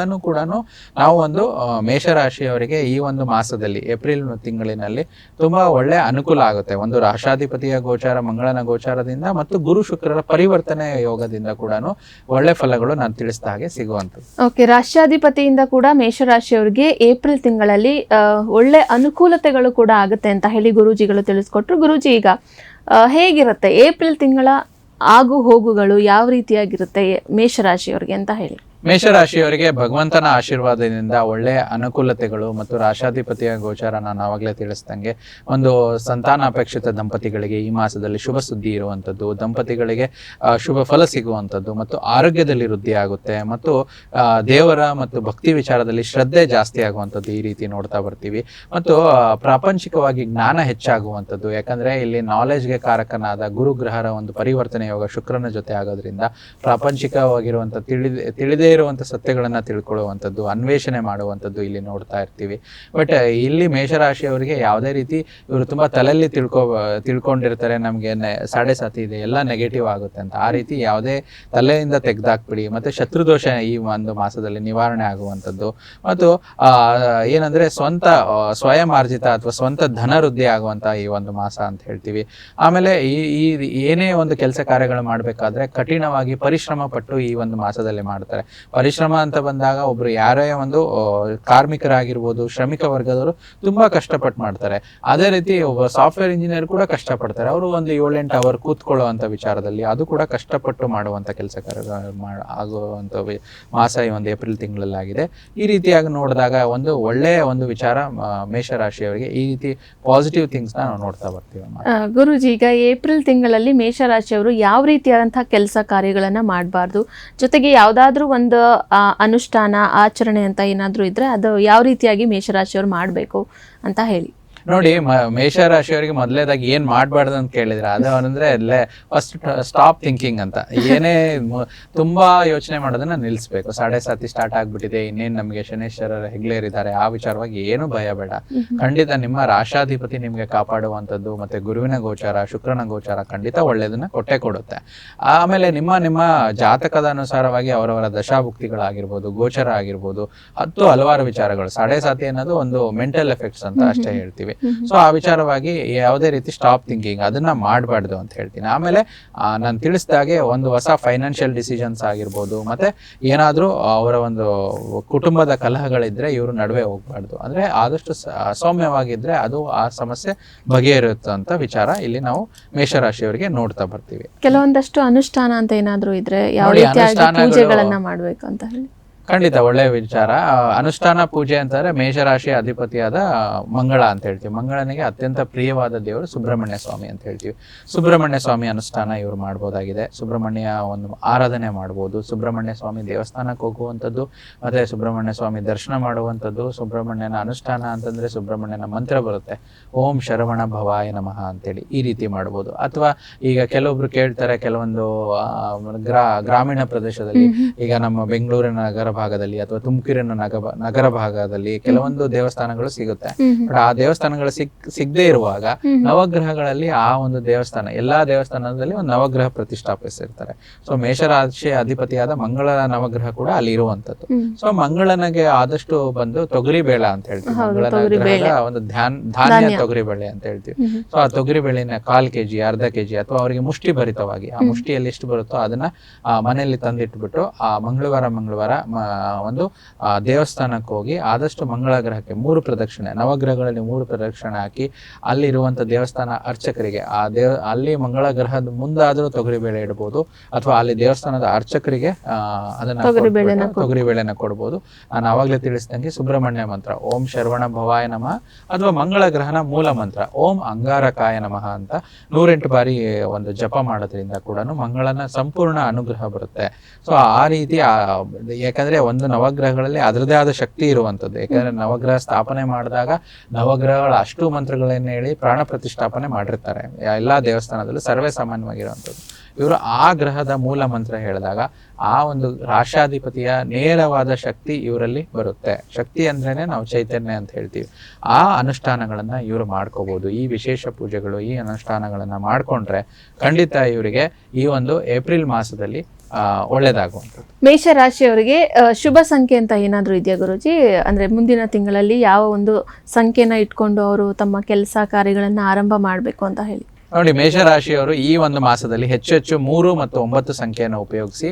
ನಾವು ಒಂದು ಮೇಷರಾಶಿಯವರಿಗೆ ಈ ಒಂದು ಮಾಸದಲ್ಲಿ ಏಪ್ರಿಲ್ ತಿಂಗಳಿನಲ್ಲಿ ತುಂಬಾ ಒಳ್ಳೆ ಅನುಕೂಲ ಆಗುತ್ತೆ. ಒಂದು ರಾಶಾಧಿಪತಿಯ ಗೋಚಾರ ಮಂಗಳನ ಗೋಚಾರದಿಂದ ಮತ್ತು ಗುರು ಶುಕ್ರರ ಪರಿವರ್ತನೆ ಯೋಗದಿಂದ ಕೂಡ ಒಳ್ಳೆ ಫಲಗಳು ನಾನು ತಿಳಿಸಿದ ಹಾಗೆ ಸಿಗುವಂಥದ್ದು. ಓಕೆ, ರಾಷ್ಟ್ರಾಧಿಪತಿಯಿಂದ ಕೂಡ ಮೇಷರಾಶಿಯವರಿಗೆ ಏಪ್ರಿಲ್ ತಿಂಗಳಲ್ಲಿ ಒಳ್ಳೆ ಅನುಕೂಲತೆಗಳು ಕೂಡ ಆಗುತ್ತೆ ಅಂತ ಹೇಳಿ ಗುರೂಜಿಗಳು ತಿಳಿಸ್ಕೊಟ್ರು. ಗುರೂಜಿ, ಈಗ ಹೇಗಿರುತ್ತೆ ಏಪ್ರಿಲ್ ತಿಂಗಳ ಆಗು ಹೋಗುಗಳು, ಯಾವ ರೀತಿಯಾಗಿರುತ್ತೆ ಮೇಷರಾಶಿಯವರಿಗೆ ಅಂತ ಹೇಳಿ? ಮೇಷರಾಶಿಯವರಿಗೆ ಭಗವಂತನ ಆಶೀರ್ವಾದದಿಂದ ಒಳ್ಳೆ ಅನುಕೂಲತೆಗಳು ಮತ್ತು ರಾಶಾಧಿಪತಿಯ ಗೋಚಾರ ನಾನು ಆವಾಗಲೇ ತಿಳಿಸ್ದಂಗೆ ಒಂದು ಸಂತಾನ ಅಪೇಕ್ಷಿತ ದಂಪತಿಗಳಿಗೆ ಈ ಮಾಸದಲ್ಲಿ ಶುಭ ಸುದ್ದಿ ಇರುವಂಥದ್ದು, ದಂಪತಿಗಳಿಗೆ ಶುಭ ಫಲ ಸಿಗುವಂಥದ್ದು ಮತ್ತು ಆರೋಗ್ಯದಲ್ಲಿ ವೃದ್ಧಿ ಆಗುತ್ತೆ ಮತ್ತು ದೇವರ ಮತ್ತು ಭಕ್ತಿ ವಿಚಾರದಲ್ಲಿ ಶ್ರದ್ಧೆ ಜಾಸ್ತಿ ಆಗುವಂಥದ್ದು ಈ ರೀತಿ ನೋಡ್ತಾ ಬರ್ತೀವಿ. ಮತ್ತು ಪ್ರಾಪಂಚಿಕವಾಗಿ ಜ್ಞಾನ ಹೆಚ್ಚಾಗುವಂಥದ್ದು, ಯಾಕಂದ್ರೆ ಇಲ್ಲಿ ನಾಲೆಜ್ಗೆ ಕಾರಕನಾದ ಗುರು ಗ್ರಹರ ಒಂದು ಪರಿವರ್ತನೆ ಯೋಗ ಶುಕ್ರನ ಜೊತೆ ಆಗೋದ್ರಿಂದ ಪ್ರಾಪಂಚಿಕವಾಗಿರುವಂಥ ತಿಳಿದೇ ತಿಳಿದೇ ಇರುವಂಥ ಸತ್ಯಗಳನ್ನು ತಿಳ್ಕೊಳ್ಳುವಂಥದ್ದು, ಅನ್ವೇಷಣೆ ಮಾಡುವಂಥದ್ದು ಇಲ್ಲಿ ನೋಡ್ತಾ ಇರ್ತೀವಿ. ಬಟ್ ಇಲ್ಲಿ ಮೇಷರಾಶಿಯವರಿಗೆ ಯಾವುದೇ ರೀತಿ ಇವರು ತುಂಬ ತಲೆಯಲ್ಲಿ ತಿಳ್ಕೊಂಡಿರ್ತಾರೆ, ನಮಗೆ ಸಾಡೆ ಸಾತಿ ಇದೆ, ಎಲ್ಲ ನೆಗೆಟಿವ್ ಆಗುತ್ತೆ ಅಂತ. ಆ ರೀತಿ ಯಾವುದೇ ತಲೆಯಿಂದ ತೆಗೆದಾಕ್ಬಿಡಿ. ಮತ್ತು ಶತ್ರುದೋಷ ಈ ಒಂದು ಮಾಸದಲ್ಲಿ ನಿವಾರಣೆ ಆಗುವಂಥದ್ದು, ಮತ್ತು ಏನಂದರೆ ಸ್ವಯಂ ಆರ್ಜಿತ ಅಥವಾ ಸ್ವಂತ ಧನ ವೃದ್ಧಿ ಆಗುವಂಥ ಈ ಒಂದು ಮಾಸ ಅಂತ ಹೇಳ್ತೀವಿ. ಆಮೇಲೆ ಈ ಏನೇ ಒಂದು ಕೆಲಸ ಕಾರ್ಯಗಳು ಮಾಡಬೇಕಾದ್ರೆ ಕಠಿಣವಾಗಿ ಪರಿಶ್ರಮ ಪಟ್ಟು ಈ ಒಂದು ಮಾಸದಲ್ಲಿ ಮಾಡ್ತಾರೆ. ಪರಿಶ್ರಮ ಅಂತ ಬಂದಾಗ ಒಬ್ರು ಯಾರೇ ಒಂದು ಕಾರ್ಮಿಕರಾಗಿರ್ಬೋದು, ಶ್ರಮಿಕ ವರ್ಗದವರು ತುಂಬಾ ಕಷ್ಟಪಟ್ಟು ಮಾಡ್ತಾರೆ. ಅದೇ ರೀತಿ ಒಬ್ಬ ಸಾಫ್ಟ್ವೇರ್ ಇಂಜಿನಿಯರ್ ಕೂಡ ಕಷ್ಟಪಡ್ತಾರೆ. ಅವರು ಒಂದು 7-8 ಅವರ್ ಕೂತ್ಕೊಳ್ಳುವಂಥ ವಿಚಾರದಲ್ಲಿ ಅದು ಕೂಡ ಕಷ್ಟಪಟ್ಟು ಮಾಡುವಂಥ ಕೆಲಸ ಕಾರ್ಯಗಳು ಆಗುವಂಥ ಮಾಸ ಈ ಒಂದು ಏಪ್ರಿಲ್ ತಿಂಗಳಲ್ಲಾಗಿದೆ. ಈ ರೀತಿಯಾಗಿ ನೋಡಿದಾಗ ಒಂದು ಒಳ್ಳೆಯ ಒಂದು ವಿಚಾರ ಮೇಷರಾಶಿಯವರಿಗೆ ಈ ರೀತಿ ಪಾಸಿಟಿವ್ ಥಿಂಗ್ಸ್ ನಾವು ನೋಡ್ತಾ ಬರ್ತೀವಿ. ಗುರುಜಿ, ಈಗ ಏಪ್ರಿಲ್ ತಿಂಗಳಲ್ಲಿ ಮೇಷರಾಶಿಯವರು ಯಾವ ರೀತಿಯಾದಂತಹ ಕೆಲಸ ಕಾರ್ಯಗಳನ್ನ ಮಾಡಬಾರ್ದು, ಜೊತೆಗೆ ಯಾವ್ದಾದ್ರು ಒಂದು ಅನುಷ್ಠಾನ ಆಚರಣೆ ಅಂತ ಏನಾದ್ರೂ ಇದ್ರೆ ಅದು ಯಾವ ರೀತಿಯಾಗಿ ಮೇಷರಾಶಿಯವರು ಮಾಡಬೇಕು ಅಂತ ಹೇಳಿ. ನೋಡಿ, ಮೇಷರಾಶಿಯವರಿಗೆ ಮೊದಲೇದಾಗಿ ಏನ್ ಮಾಡಬಾರ್ದು ಅಂತ ಕೇಳಿದ್ರೆ ಅದು ಅಂದ್ರೆ ಫಸ್ಟ್ ಸ್ಟಾಪ್ ಥಿಂಕಿಂಗ್ ಅಂತ. ಏನೇ ತುಂಬಾ ಯೋಚನೆ ಮಾಡೋದನ್ನ ನಿಲ್ಲಿಸ್ಬೇಕು. ಸಾಡೆ ಸಾತಿ ಸ್ಟಾರ್ಟ್ ಆಗ್ಬಿಟ್ಟಿದೆ, ಇನ್ನೇನು ನಮಗೆ ಶನೇಶ್ವರರ ಹೆಗ್ಲೇರಿದ್ದಾರೆ, ಆ ವಿಚಾರವಾಗಿ ಏನು ಭಯ ಬೇಡ. ಖಂಡಿತ ನಿಮ್ಮ ರಾಶಾಧಿಪತಿ ನಿಮ್ಗೆ ಕಾಪಾಡುವಂಥದ್ದು, ಮತ್ತೆ ಗುರುವಿನ ಗೋಚಾರ, ಶುಕ್ರನ ಗೋಚಾರ ಖಂಡಿತ ಒಳ್ಳೇದನ್ನ ಕೊಟ್ಟೆ ಕೊಡುತ್ತೆ. ಆಮೇಲೆ ನಿಮ್ಮ ಜಾತಕದ ಅನುಸಾರವಾಗಿ ಅವರವರ ದಶಾಭುಕ್ತಿಗಳಾಗಿರ್ಬೋದು, ಗೋಚರ ಆಗಿರ್ಬೋದು, ಹಲವಾರು ವಿಚಾರಗಳು. ಸಾಡೆ ಸಾತಿ ಅನ್ನೋದು ಒಂದು ಮೆಂಟಲ್ ಎಫೆಕ್ಟ್ಸ್ ಅಂತ ಅಷ್ಟೇ ಹೇಳ್ತೀವಿ. ಸೊ ಆ ವಿಚಾರವಾಗಿ ಯಾವುದೇ ರೀತಿ ಸ್ಟಾಪ್ ಥಿಂಕಿಂಗ್ ಅದನ್ನ ಮಾಡಬಾರ್ದು ಅಂತ ಹೇಳ್ತೀನಿ. ಆಮೇಲೆ ನಾನು ತಿಳಿಸಿದಾಗೆ ಒಂದು ಹೊಸ ಫೈನಾನ್ಷಿಯಲ್ ಡಿಸಿಷನ್ಸ್ ಆಗಿರ್ಬೋದು, ಮತ್ತೆ ಏನಾದ್ರೂ ಅವರ ಒಂದು ಕುಟುಂಬದ ಕಲಹಗಳಿದ್ರೆ ಇವರು ನಡುವೆ ಹೋಗ್ಬಾರ್ದು. ಅಂದ್ರೆ ಆದಷ್ಟು ಸೌಮ್ಯವಾಗಿದ್ರೆ ಅದು ಆ ಸಮಸ್ಯೆ ಬಗೆಹರುತ್ತೆ ಅಂತ ವಿಚಾರ ಇಲ್ಲಿ ನಾವು ಮೇಷರಾಶಿಯವರಿಗೆ ನೋಡ್ತಾ ಬರ್ತೀವಿ. ಕೆಲವೊಂದಷ್ಟು ಅನುಷ್ಠಾನ ಅಂತ ಏನಾದ್ರೂ ಇದ್ರೆ ಯಾವ ರೀತಿಯಾಗಿ ಪೂಜೆಗಳನ್ನ ಮಾಡ್ಬೇಕು ಅಂತ ಹೇಳಿ. ಖಂಡಿತ ಒಳ್ಳೆಯ ವಿಚಾರ. ಅನುಷ್ಠಾನ ಪೂಜೆ ಅಂತಂದ್ರೆ ಮೇಷರಾಶಿಯ ಅಧಿಪತಿಯಾದ ಮಂಗಳ ಅಂತ ಹೇಳ್ತೀವಿ. ಮಂಗಳನಿಗೆ ಅತ್ಯಂತ ಪ್ರಿಯವಾದ ದೇವರು ಸುಬ್ರಹ್ಮಣ್ಯ ಸ್ವಾಮಿ ಅಂತ ಹೇಳ್ತೀವಿ. ಸುಬ್ರಹ್ಮಣ್ಯ ಸ್ವಾಮಿ ಅನುಷ್ಠಾನ ಇವರು ಮಾಡ್ಬೋದಾಗಿದೆ. ಸುಬ್ರಹ್ಮಣ್ಯ ಒಂದು ಆರಾಧನೆ ಮಾಡ್ಬೋದು. ಸುಬ್ರಹ್ಮಣ್ಯ ಸ್ವಾಮಿ ದೇವಸ್ಥಾನಕ್ಕೆ ಹೋಗುವಂಥದ್ದು, ಮತ್ತೆ ಸುಬ್ರಹ್ಮಣ್ಯ ಸ್ವಾಮಿ ದರ್ಶನ ಮಾಡುವಂಥದ್ದು. ಸುಬ್ರಹ್ಮಣ್ಯನ ಅನುಷ್ಠಾನ ಅಂತಂದ್ರೆ ಸುಬ್ರಹ್ಮಣ್ಯನ ಮಂತ್ರ ಬರುತ್ತೆ, ಓಂ ಶರವಣ ಭವಾಯ ನಮಃ ಅಂತೇಳಿ. ಈ ರೀತಿ ಮಾಡ್ಬೋದು. ಅಥವಾ ಈಗ ಕೆಲವೊಬ್ರು ಕೇಳ್ತಾರೆ, ಕೆಲವೊಂದು ಗ್ರಾಮೀಣ ಪ್ರದೇಶದಲ್ಲಿ, ಈಗ ನಮ್ಮ ಬೆಂಗಳೂರಿನ ನಗರ ಭಾಗದಲ್ಲಿ ಅಥವಾ ತುಮಕೂರಿನ ನಗರ ಭಾಗದಲ್ಲಿ ಕೆಲವೊಂದು ದೇವಸ್ಥಾನಗಳು ಸಿಗುತ್ತೆ. ಬಟ್ ಆ ದೇವಸ್ಥಾನಗಳು ಸಿಗದೆ ಇರುವಾಗ ನವಗ್ರಹಗಳಲ್ಲಿ ಆ ಒಂದು ದೇವಸ್ಥಾನ, ಎಲ್ಲಾ ದೇವಸ್ಥಾನದಲ್ಲಿ ಒಂದು ನವಗ್ರಹ ಪ್ರತಿಷ್ಠಾಪಿಸಿರ್ತಾರೆ. ಸೊ ಮೇಷರಾಶಿ ಅಧಿಪತಿಯಾದ ಮಂಗಳ ನವಗ್ರಹ ಕೂಡ ಅಲ್ಲಿ ಇರುವಂತದ್ದು. ಸೊ ಮಂಗಳನಿಗೆ ಆದಷ್ಟು ಬಂದು ತೊಗರಿ ಬೇಳ ಅಂತ ಹೇಳ್ತೀವಿ. ಮಂಗಳನ ಒಂದು ಧಾನ್ಯ ತೊಗರಿ ಬೇಳೆ ಅಂತ ಹೇಳ್ತೀವಿ. ಸೊ ಆ ತೊಗರಿ ಬೇಳೆನ 1/4 kg, ಅರ್ಧ kg ಅಥವಾ ಅವರಿಗೆ ಮುಷ್ಟಿ ಭರಿತವಾಗಿ ಆ ಮುಷ್ಟಿಯಲ್ಲಿ ಎಷ್ಟು ಬರುತ್ತೋ ಅದನ್ನ ಮನೆಯಲ್ಲಿ ತಂದಿಟ್ಬಿಟ್ಟು ಆ ಮಂಗಳವಾರ ಒಂದು ದೇವಸ್ಥಾನಕ್ಕೆ ಹೋಗಿ ಆದಷ್ಟು ಮಂಗಳ ಗ್ರಹಕ್ಕೆ 3 ಪ್ರದಕ್ಷಿಣೆ, ನವಗ್ರಹಗಳಲ್ಲಿ 3 ಪ್ರದಕ್ಷಿಣೆ ಹಾಕಿ ಅಲ್ಲಿರುವಂತ ದೇವಸ್ಥಾನ ಅರ್ಚಕರಿಗೆ ಅಲ್ಲಿ ಮಂಗಳ ಗ್ರಹದ ಮುಂದಾದ್ರೂ ತೊಗರಿಬೇಳೆ ಇಡಬಹುದು, ಅಥವಾ ಅಲ್ಲಿ ದೇವಸ್ಥಾನದ ಅರ್ಚಕರಿಗೆ ಅದನ್ನ ತೊಗರಿಬೇಳೆನ ಕೊಡ್ಬೋದು. ನಾನು ಆವಾಗಲೇ ತಿಳಿಸಿದಂಗೆ ಸುಬ್ರಹ್ಮಣ್ಯ ಮಂತ್ರ ಓಂ ಶರವಣ ಭವಾಯ ನಮಃ, ಅಥವಾ ಮಂಗಳ ಗ್ರಹನ ಮೂಲ ಮಂತ್ರ ಓಂ ಅಂಗಾರಕಾಯ ನಮಃ ಅಂತ 108 ಬಾರಿ ಒಂದು ಜಪ ಮಾಡೋದ್ರಿಂದ ಕೂಡ ಮಂಗಳನ ಸಂಪೂರ್ಣ ಅನುಗ್ರಹ ಬರುತ್ತೆ. ಸೊ ಆ ರೀತಿ ಯಾಕಂದ್ರೆ ಒಂದು ನವಗ್ರಹಗಳಲ್ಲಿ ಅದರದೇ ಆದ ಶಕ್ತಿ ಇರುವಂತದ್ದು. ಯಾಕಂದ್ರೆ ನವಗ್ರಹ ಸ್ಥಾಪನೆ ಮಾಡಿದಾಗ ನವಗ್ರಹಗಳ ಅಷ್ಟು ಮಂತ್ರಗಳನ್ನ ಹೇಳಿ ಪ್ರಾಣ ಪ್ರತಿಷ್ಠಾಪನೆ ಮಾಡಿರ್ತಾರೆ ಎಲ್ಲಾ ದೇವಸ್ಥಾನದಲ್ಲೂ, ಸರ್ವೇ ಸಾಮಾನ್ಯವಾಗಿರುವಂಥದ್ದು. ಇವರು ಆ ಗ್ರಹದ ಮೂಲ ಮಂತ್ರ ಹೇಳಿದಾಗ ಆ ಒಂದು ರಾಶಾಧಿಪತಿಯ ನೇರವಾದ ಶಕ್ತಿ ಇವರಲ್ಲಿ ಬರುತ್ತೆ. ಶಕ್ತಿ ಅಂದ್ರೇನೆ ನಾವು ಚೈತನ್ಯ ಅಂತ ಹೇಳ್ತೀವಿ. ಆ ಅನುಷ್ಠಾನಗಳನ್ನ ಇವರು ಮಾಡ್ಕೋಬಹುದು. ಈ ವಿಶೇಷ ಪೂಜೆಗಳು, ಈ ಅನುಷ್ಠಾನಗಳನ್ನ ಮಾಡ್ಕೊಂಡ್ರೆ ಖಂಡಿತ ಇವರಿಗೆ ಈ ಒಂದು ಏಪ್ರಿಲ್ ಮಾಸದಲ್ಲಿ ಒಳ್ಳೇದಾಗುವಂಥದ್ದು. ಮೇಷರಾಶಿಯವರಿಗೆ ಶುಭ ಸಂಖ್ಯೆ ಅಂತ ಏನಾದರೂ ಇದೆಯಾ ಗುರುಜಿ? ಅಂದ್ರೆ ಮುಂದಿನ ತಿಂಗಳಲ್ಲಿ ಯಾವ ಒಂದು ಸಂಖ್ಯೆನ ಇಟ್ಕೊಂಡು ಅವರು ತಮ್ಮ ಕೆಲಸ ಕಾರ್ಯಗಳನ್ನ ಆರಂಭ ಮಾಡಬೇಕು ಅಂತ ಹೇಳಿ. ನೋಡಿ, ಮೇಷರಾಶಿಯವರು ಈ ಒಂದು ಮಾಸದಲ್ಲಿ ಹೆಚ್ಚು 3 ಮತ್ತು 9 ಸಂಖ್ಯೆಯನ್ನು ಉಪಯೋಗಿಸಿ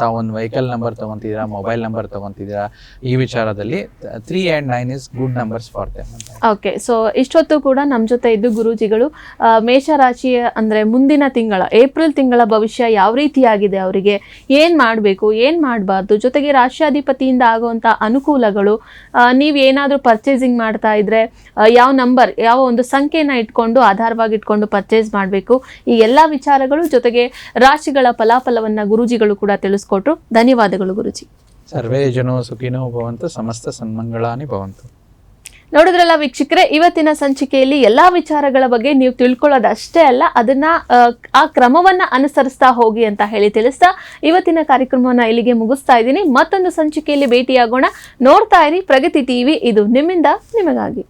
ತಾವು ಒಂದು ವೆಹಿಕಲ್ ನಂಬರ್ ತಗೊಂತಿದ್ದೀರಾ, ಮೊಬೈಲ್ ನಂಬರ್ ತಗೊಂತಿದ್ದೀರಾ, ಈ ವಿಚಾರದಲ್ಲಿ 3 and 9 is good numbers for them. Okay, so ಇಷ್ಟೊತ್ತು ಕೂಡ ನಮ್ಮ ಜೊತೆ ಇದ್ದು ಗುರೂಜಿಗಳು ಮೇಷರಾಶಿಯ ಅಂದ್ರೆ ಮುಂದಿನ ತಿಂಗಳ ಏಪ್ರಿಲ್ ತಿಂಗಳ ಭವಿಷ್ಯ ಯಾವ ರೀತಿಯಾಗಿದೆ, ಅವರಿಗೆ ಏನ್ ಮಾಡಬೇಕು, ಏನ್ ಮಾಡಬಾರ್ದು, ಜೊತೆಗೆ ರಾಶಿಯಾಧಿಪತಿಯಿಂದ ಆಗುವಂತ ಅನುಕೂಲಗಳು, ನೀವು ಏನಾದರೂ ಪರ್ಚೇಸಿಂಗ್ ಮಾಡ್ತಾ ಇದ್ರೆ ಯಾವ ನಂಬರ್, ಯಾವ ಒಂದು ಸಂಖ್ಯೆನ ಇಟ್ಕೊಂಡು ಆಧಾರವಾಗಿ ಇಟ್ಕೊಂಡು ಪರ್ಚೇಸ್ ಮಾಡಬೇಕು, ಈ ಎಲ್ಲ ವಿಚಾರಗಳು ಜೊತೆಗೆ ರಾಶಿಗಳ ಫಲಾಫಲವನ್ನ ಗುರೂಜಿಗಳು ಕೂಡ ತಿಳಿಸ್ಕೊಟ್ರು. ಧನ್ಯವಾದಗಳು ಗುರುಜಿ. ಸರ್ವೇ ಜನೋ ಸುಖಿನೋ ಭವಂತು, ಸಮಸ್ತ ಸನ್ಮಂಗಳಾನಿ ಭವಂತು. ನೋಡಿದ್ರಲ್ಲ ವೀಕ್ಷಕರೇ, ಇವತ್ತಿನ ಸಂಚಿಕೆಯಲ್ಲಿ ಎಲ್ಲಾ ವಿಚಾರಗಳ ಬಗ್ಗೆ ನೀವು ತಿಳ್ಕೊಳ್ಳೋದಷ್ಟೇ ಅಲ್ಲ, ಅದನ್ನ ಆ ಕ್ರಮವನ್ನ ಅನುಸರಿಸ್ತಾ ಹೋಗಿ ಅಂತ ಹೇಳಿ ತಿಳಿಸ್ತಾ ಇವತ್ತಿನ ಕಾರ್ಯಕ್ರಮವನ್ನ ಇಲ್ಲಿಗೆ ಮುಗಿಸ್ತಾ ಇದ್ದೀನಿ. ಮತ್ತೊಂದು ಸಂಚಿಕೆಯಲ್ಲಿ ಭೇಟಿಯಾಗೋಣ. ನೋಡ್ತಾ ಇರಿ ಪ್ರಗತಿ ಟಿವಿ, ಇದು ನಿಮ್ಮಿಂದ ನಿಮಗಾಗಿ.